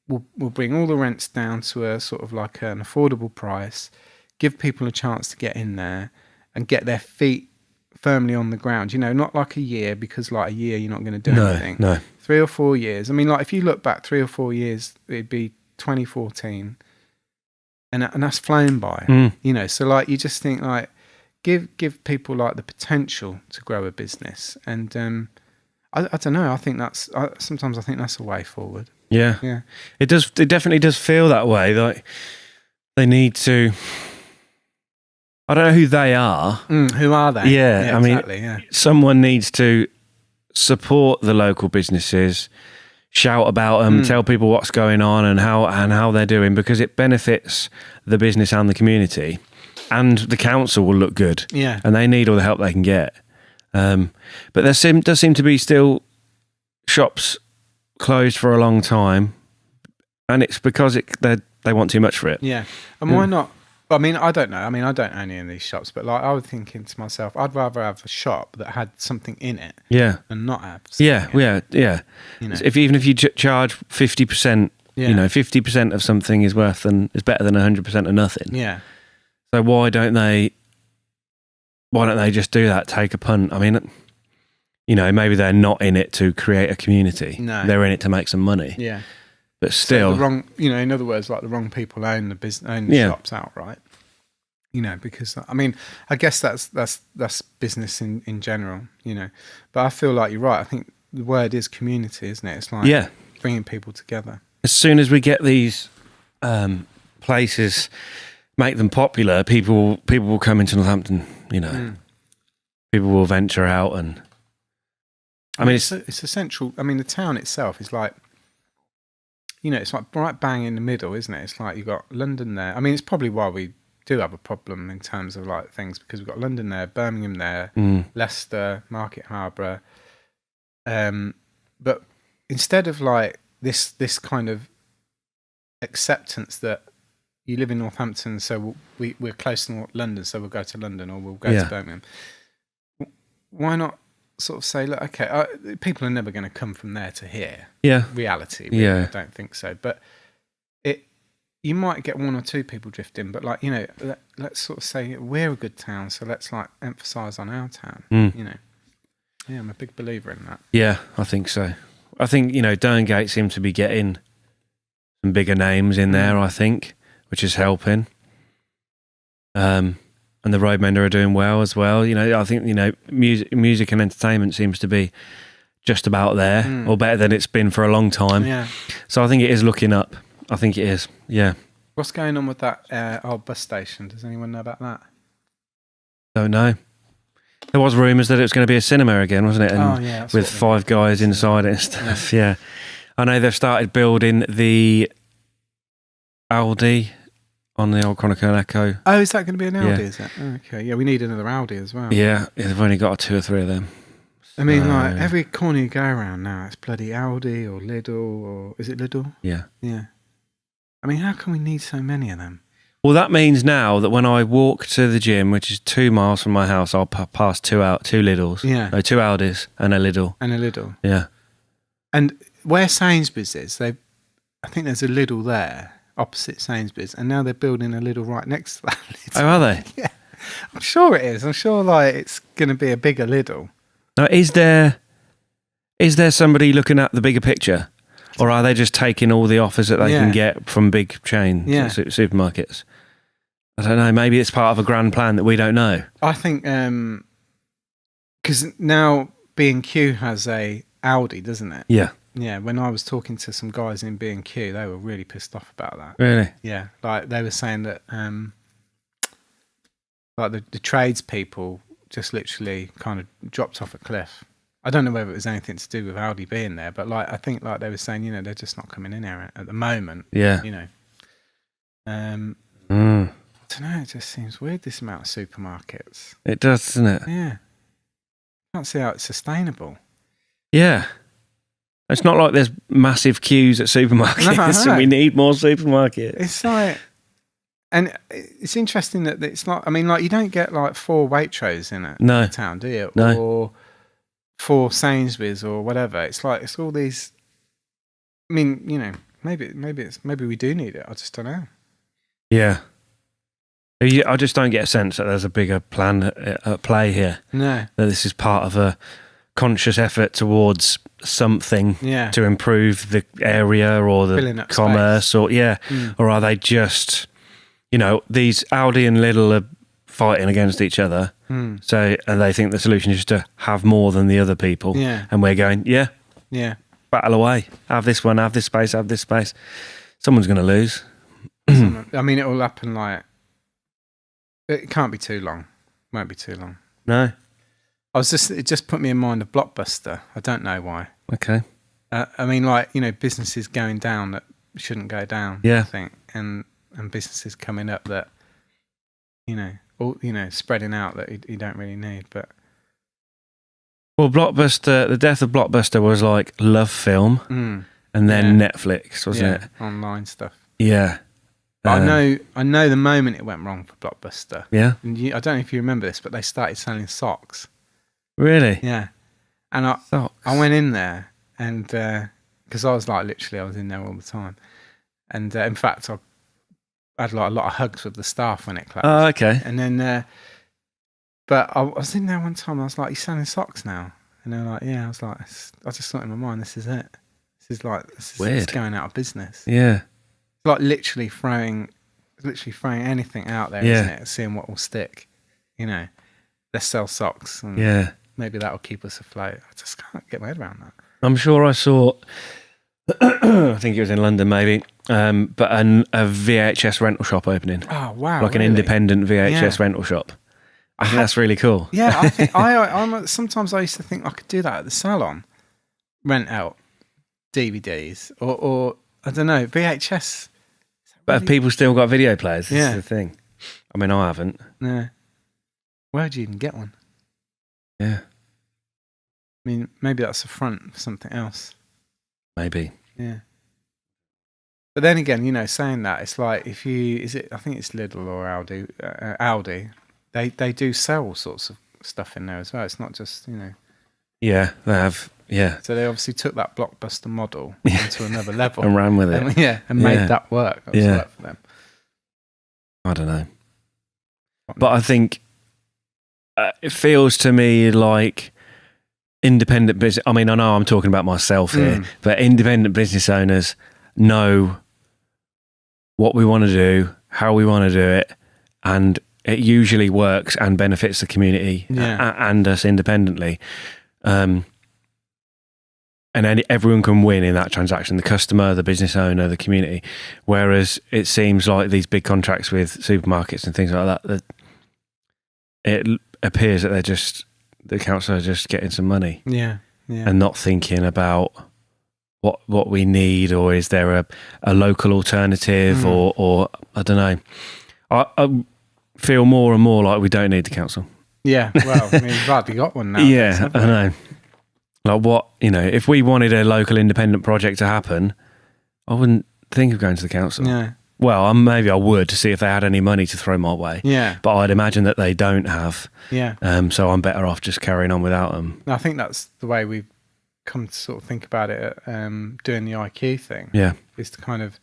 we'll bring all the rents down to a sort of like an affordable price, give people a chance to get in there and get their feet firmly on the ground, you know, not like a year, because like a year you're not going to do anything. No. 3 or 4 years. I mean, like if you look back 3 or 4 years, it'd be 2014 and that's flown by, you know, so like you just think like give people like the potential to grow a business. And I don't know, I think sometimes I think that's a way forward. Yeah. Yeah. It does. It definitely does feel that way. Like they need to. I don't know who they are. Who are they? Yeah, I mean, exactly, yeah. someone needs to support the local businesses, shout about them, tell people what's going on and how they're doing, because it benefits the business and the community, and the council will look good. Yeah. And they need all the help they can get. But there does seem to be still shops closed for a long time, and it's because they want too much for it. Yeah. And why not? I mean, I don't know. I mean, I don't own any of these shops, but like I was thinking to myself, I'd rather have a shop that had something in it Yeah. than not have something Yeah, in it. yeah. You know? Even if you charge 50%, Yeah. you know, 50% of something is better than 100% of nothing. Yeah. So why don't they just do that? Take a punt. I mean, you know, maybe they're not in it to create a community. No. They're in it to make some money. Yeah. But still, So the wrong, you know, in other words, like the wrong people own the Yeah. shops outright. You know, because I mean, I guess that's business in general. You know, but I feel like you're right. I think the word is community, isn't it? It's like bringing people together. As soon as we get these places, make them popular, people will come into Northampton. You know, people will venture out, and I mean, it's essential. I mean, the town itself is like, you know, it's like right bang in the middle, isn't it? It's like you've got London there. I mean, it's probably why we do have a problem in terms of like things, because we've got London there, Birmingham there, Leicester, Market Harborough. But instead of like this kind of acceptance that you live in Northampton, so we're close to London, so we'll go to London, or we'll go to Birmingham. Why not sort of say, look, okay, people are never going to come from there to here. Yeah. Reality. Really, I don't think so. But you might get one or two people drift in, but like, you know, let's sort of say we're a good town, so let's like emphasise on our town. You know. Yeah, I'm a big believer in that. Yeah, I think so. I think, you know, Derngate seems to be getting some bigger names in there, I think, which is helping. And the Roadmen are doing well as well. You know, I think, you know, music and entertainment seems to be just about there, or better than it's been for a long time. Yeah. So I think it is looking up. I think it is, yeah. What's going on with that old bus station? Does anyone know about that? Don't know. There was rumours that it was going to be a cinema again, wasn't it? And that's with 5 guys inside it and stuff, yeah. I know they've started building the Aldi on the old Chronicle and Echo. Oh, is that going to be an Aldi, Yeah. is it? Okay, yeah, we need another Aldi as well. Yeah, they've only got 2 or 3 of them. I mean, like, every corner you go around now, it's bloody Aldi or Lidl, or is it Lidl? Yeah. Yeah. I mean, how can we need so many of them? Well, that means now that when I walk to the gym, which is 2 miles from my house, I'll pass 2 Lidls. Yeah. No, 2 Aldis and a Lidl. And a Lidl. Yeah. And where Sainsbury's is, I think there's a Lidl there, opposite Sainsbury's, and now they're building a Lidl right next to that Lidl. Oh, are they? Yeah. I'm sure it is. I'm sure, like, it's going to be a bigger Lidl. Now, is there somebody looking at the bigger picture? Or are they just taking all the offers that they can get from big chain supermarkets? I don't know. Maybe it's part of a grand plan that we don't know. I think because now B&Q has a Aldi, doesn't it? Yeah. Yeah. When I was talking to some guys in B&Q, they were really pissed off about that. Really? Yeah. Like they were saying that like the tradespeople just literally kind of dropped off a cliff. I don't know whether it was anything to do with Aldi being there, but like I think like they were saying, you know, they're just not coming in here at the moment. Yeah. You know. I don't know, it just seems weird, this amount of supermarkets. It does, doesn't it? Yeah. I can't see how it's sustainable. Yeah. It's not like there's massive queues at supermarkets and we need more supermarkets. It's like, and it's interesting that it's not, I mean, like you don't get like 4 Waitrose in a town, do you? No. Or 4 Sainsbury's or whatever. It's like, it's all these, I mean, you know, maybe we do need it. I just don't know. Yeah. I just don't get a sense that there's a bigger plan at play here. No. That this is part of a conscious effort towards something to improve the area or the commerce space. Or are they just, you know, these Aldi and Lidl are fighting against each other. So and they think the solution is just to have more than the other people. Yeah. And we're going, Yeah. battle away. Have this one, have this space, have this space. Someone's going to lose. I mean, it will happen like... It can't be too long. Won't be too long. No? It just put me in mind of Blockbuster. I don't know why. Okay. I mean, like, you know, businesses going down that shouldn't go down, Yeah. I think. And businesses coming up that, spreading out that you don't really need. But Well, Blockbuster, the death of Blockbuster was like Love Film and then Netflix, wasn't it? Online stuff. Yeah. But I know the moment it went wrong for Blockbuster. Yeah. And I don't know if you remember this, but they started selling socks. Really? Yeah. And Socks. I went in there and because I was in there all the time. And in fact, I had like a lot of hugs with the staff when it closed. Oh, okay. And then, but I was in there one time and I was like, "You selling socks now?" And they were like, "Yeah." I was like, I just thought in my mind, this is it. This is Weird. It's going out of business. Yeah. It's like literally throwing anything out there, isn't it? Seeing what will stick. Let's sell socks. And maybe that'll keep us afloat. I just can't get my head around that. I'm sure I saw, I think it was in London maybe, but a VHS rental shop opening. Oh, wow. Like an independent VHS rental shop. I think that's really cool. Yeah, I think sometimes I used to think I could do that at the salon, rent out DVDs or I don't know, VHS. But have people still got video players? This Yeah. is the thing. I mean, I haven't. No. Where'd you even get one? Yeah. I mean, maybe that's a front for something else. Maybe. Yeah. But then again, saying that, it's like I think it's Lidl or Aldi, they do sell all sorts of stuff in there as well. It's not just, Yeah, they have. Yeah. So they obviously took that Blockbuster model into another level. And ran with it. And made that work. That was work for them. I don't know. But I think it feels to me like independent business. I mean, I know I'm talking about myself here, but independent business owners know what we want to do, how we want to do it, and it usually works and benefits the community and us independently. And everyone can win in that transaction, the customer, the business owner, the community. Whereas it seems like these big contracts with supermarkets and things like that it appears that the council are just getting some money and not thinking about what we need, or is there a local alternative or I don't know. I feel more and more like we don't need the council. Yeah, well, I mean, we've hardly got one now. Yeah, I know. Like if we wanted a local independent project to happen, I wouldn't think of going to the council. Yeah. Well, maybe I would to see if they had any money to throw my way. Yeah. But I'd imagine that they don't have. Yeah. So I'm better off just carrying on without them. I think that's the way we've come to sort of think about it, doing the IQ thing. Yeah. Is to kind of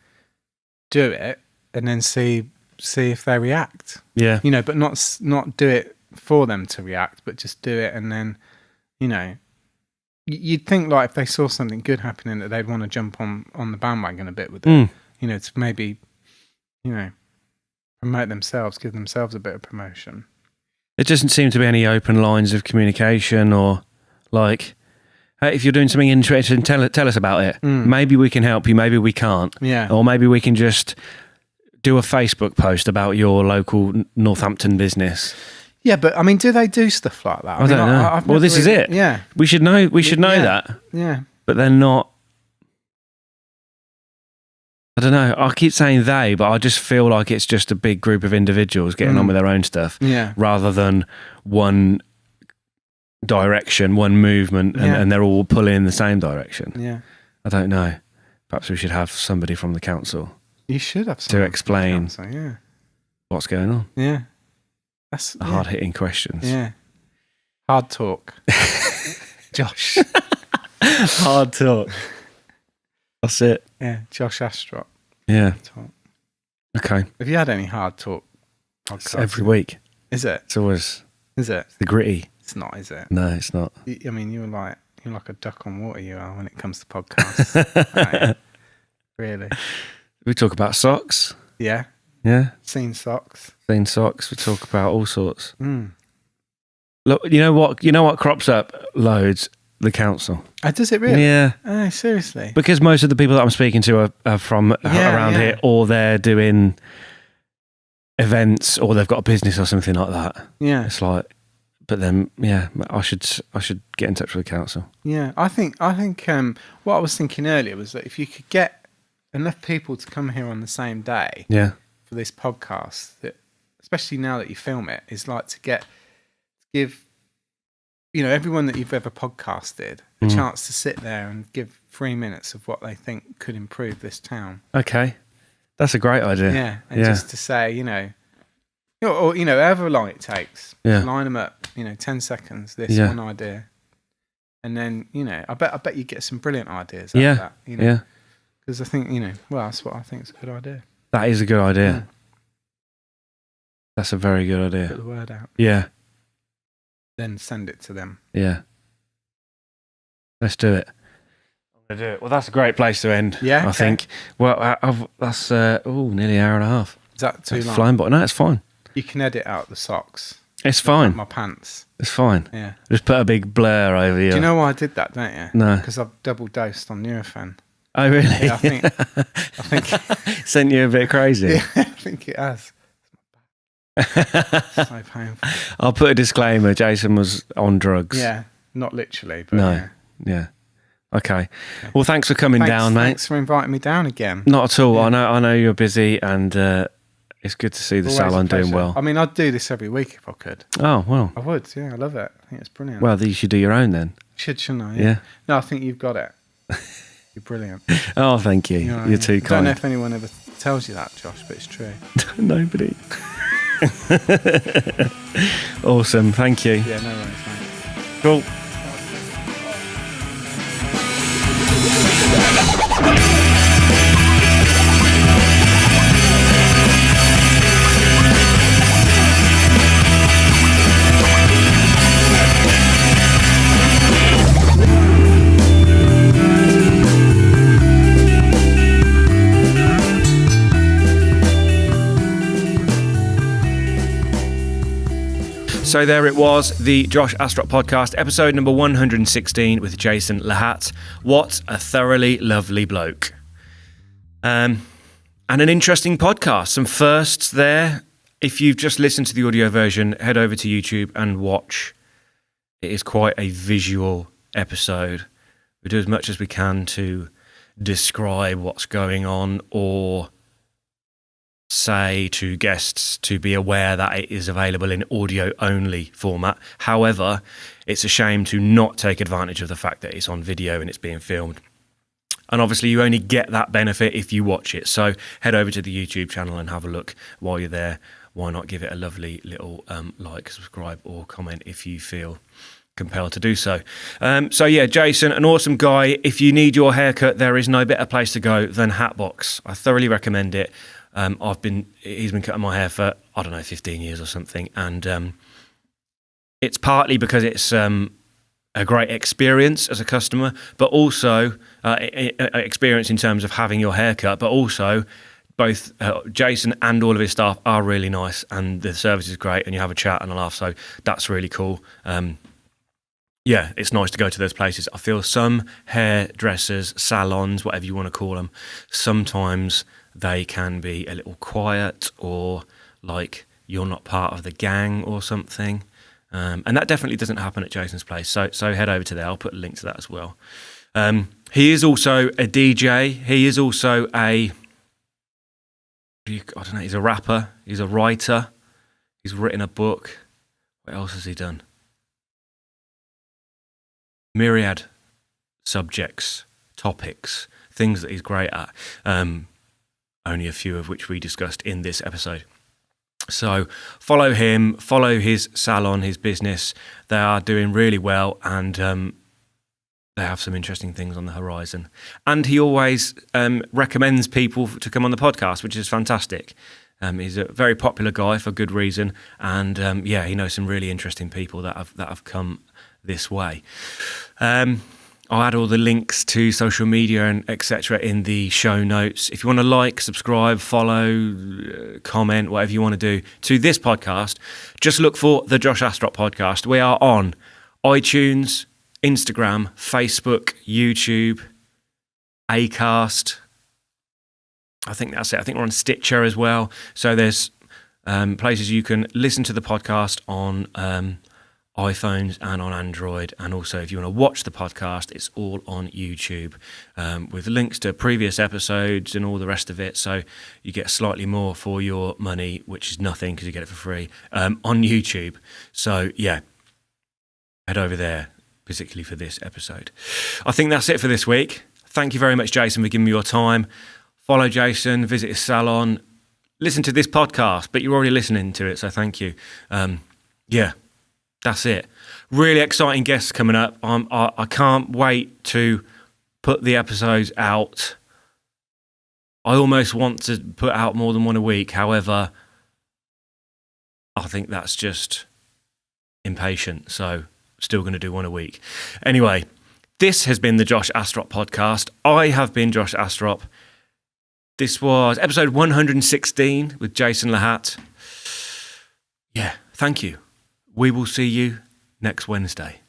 do it and then see if they react. Yeah. But not do it for them to react, but just do it and then, you'd think like if they saw something good happening that they'd want to jump on the bandwagon a bit with it, to maybe, promote themselves, give themselves a bit of promotion. It doesn't seem to be any open lines of communication or like, hey, if you're doing something interesting, tell us about it. Maybe we can help you, maybe we can't. Yeah. Or maybe we can just do a Facebook post about your local Northampton business. Yeah, but I mean, do they do stuff like that? I don't know. Well, this is it. Yeah, we should know. We should know that. Yeah, but they're not. I don't know. I keep saying they, but I just feel like it's just a big group of individuals getting on with their own stuff, rather than one direction, one movement, and they're all pulling in the same direction. Yeah, I don't know. Perhaps we should have somebody from the council. You should have to explain council, what's going on. Yeah. That's hard-hitting questions. Yeah. Hard talk. Josh. Hard talk. That's it. Yeah, Josh Astrop. Yeah. Talk. Okay. Have you had any hard talk podcasts? Every week. Is it? It's always... Is it? The gritty. It's not, is it? No, it's not. I mean, you're like a duck on water, you are, when it comes to podcasts. Right? Really? We talk about socks. Yeah. Yeah. Seen socks. Seen socks. We talk about all sorts. Look, you know what crops up loads the council. Oh, does it really? Yeah. Oh, seriously? Because most of the people that I'm speaking to are from around here, or they're doing events, or they've got a business or something like that. Yeah. It's like, but then, yeah, I should get in touch with the council. Yeah, I think what I was thinking earlier was that if you could get enough people to come here on the same day for this podcast, that especially now that you film it, is like to give everyone that you've ever podcasted a chance to sit there and give 3 minutes of what they think could improve this town. Okay, that's a great idea. Yeah, and just to say, or however long it takes, line them up, 10 seconds, this one idea, and then I bet you get some brilliant ideas out of that. Because I think that's what I think is a good idea. That is a good idea. Yeah. That's a very good idea. Put the word out. Yeah. Then send it to them. Yeah. Let's do it. I'm going to do it. Well, that's a great place to end. Yeah. I think. Well, that's nearly an hour and a half. Is that too long? Flying, but no, it's fine. You can edit out the socks. It's fine. My pants. It's fine. Yeah. Just put a big blur over you. Do you know why I did that, don't you? No. Because I've double dosed on Nurofen. Oh, really? Yeah, I think sent you a bit crazy. Yeah, I think it has. So painful. I'll put a disclaimer. Jason was on drugs. Yeah, not literally, but no. Yeah. Okay. Well, thanks for coming down, mate. Thanks for inviting me down again. Not at all. Yeah. I know you're busy, and it's good to see the salon doing well. I mean, I'd do this every week if I could. Oh, well. I would, yeah. I love it. I think it's brilliant. Well, you should do your own then. Shouldn't I? Yeah. No, I think you've got it. You're brilliant. Oh, thank you. You're too kind. I don't know if anyone ever tells you that, Josh, but it's true. Nobody. Awesome. Thank you. Yeah, no worries, mate. Cool. So there it was, the Josh Astrop Podcast, episode number 116 with Jason Hatt. What a thoroughly lovely bloke. And an interesting podcast. Some firsts there. If you've just listened to the audio version, head over to YouTube and watch. It is quite a visual episode. We do as much as we can to describe what's going on, or say to guests to be aware that it is available in audio only format. However, it's a shame to not take advantage of the fact that it's on video and it's being filmed. And obviously you only get that benefit if you watch it. So head over to the YouTube channel and have a look while you're there. Why not give it a lovely little like, subscribe or comment if you feel compelled to do so. So yeah, Jason, an awesome guy. If you need your haircut, there is no better place to go than Hatbox. I thoroughly recommend it. He's been cutting my hair for, 15 years or something. And it's partly because it's a great experience as a customer, but also experience in terms of having your hair cut, but also both Jason and all of his staff are really nice, and the service is great, and you have a chat and a laugh. So that's really cool. Yeah, it's nice to go to those places. I feel some hairdressers, salons, whatever you want to call them, sometimes they can be a little quiet, or like you're not part of the gang or something. And that definitely doesn't happen at Jason's place. So head over to there. I'll put a link to that as well. He is also a DJ. He is also he's a rapper. He's a writer. He's written a book. What else has he done? Myriad subjects, topics, things that he's great at. Only a few of which we discussed in this episode. So follow him, follow his salon, his business. They are doing really well, and they have some interesting things on the horizon. And he always recommends people to come on the podcast, which is fantastic. He's a very popular guy for good reason, and he knows some really interesting people that have come this way. I'll add all the links to social media and etc. in the show notes. If you want to like, subscribe, follow, comment, whatever you want to do to this podcast, just look for the Josh Astrop Podcast. We are on iTunes, Instagram, Facebook, YouTube, Acast. I think that's it. I think we're on Stitcher as well. So there's places you can listen to the podcast on iPhones and on Android. And also, if you want to watch the podcast, it's all on YouTube with links to previous episodes and all the rest of it. So you get slightly more for your money, which is nothing because you get it for free on YouTube. So yeah, head over there, particularly for this episode. I think that's it for this week. Thank you very much, Jason, for giving me your time. Follow Jason, visit his salon, listen to this podcast, but you're already listening to it, so thank you. Yeah. That's it. Really exciting guests coming up. I can't wait to put the episodes out. I almost want to put out more than one a week. However, I think that's just impatient. So still going to do one a week. Anyway, this has been the Josh Astrop Podcast. I have been Josh Astrop. This was episode 116 with Jason Hatt. Yeah, thank you. We will see you next Wednesday.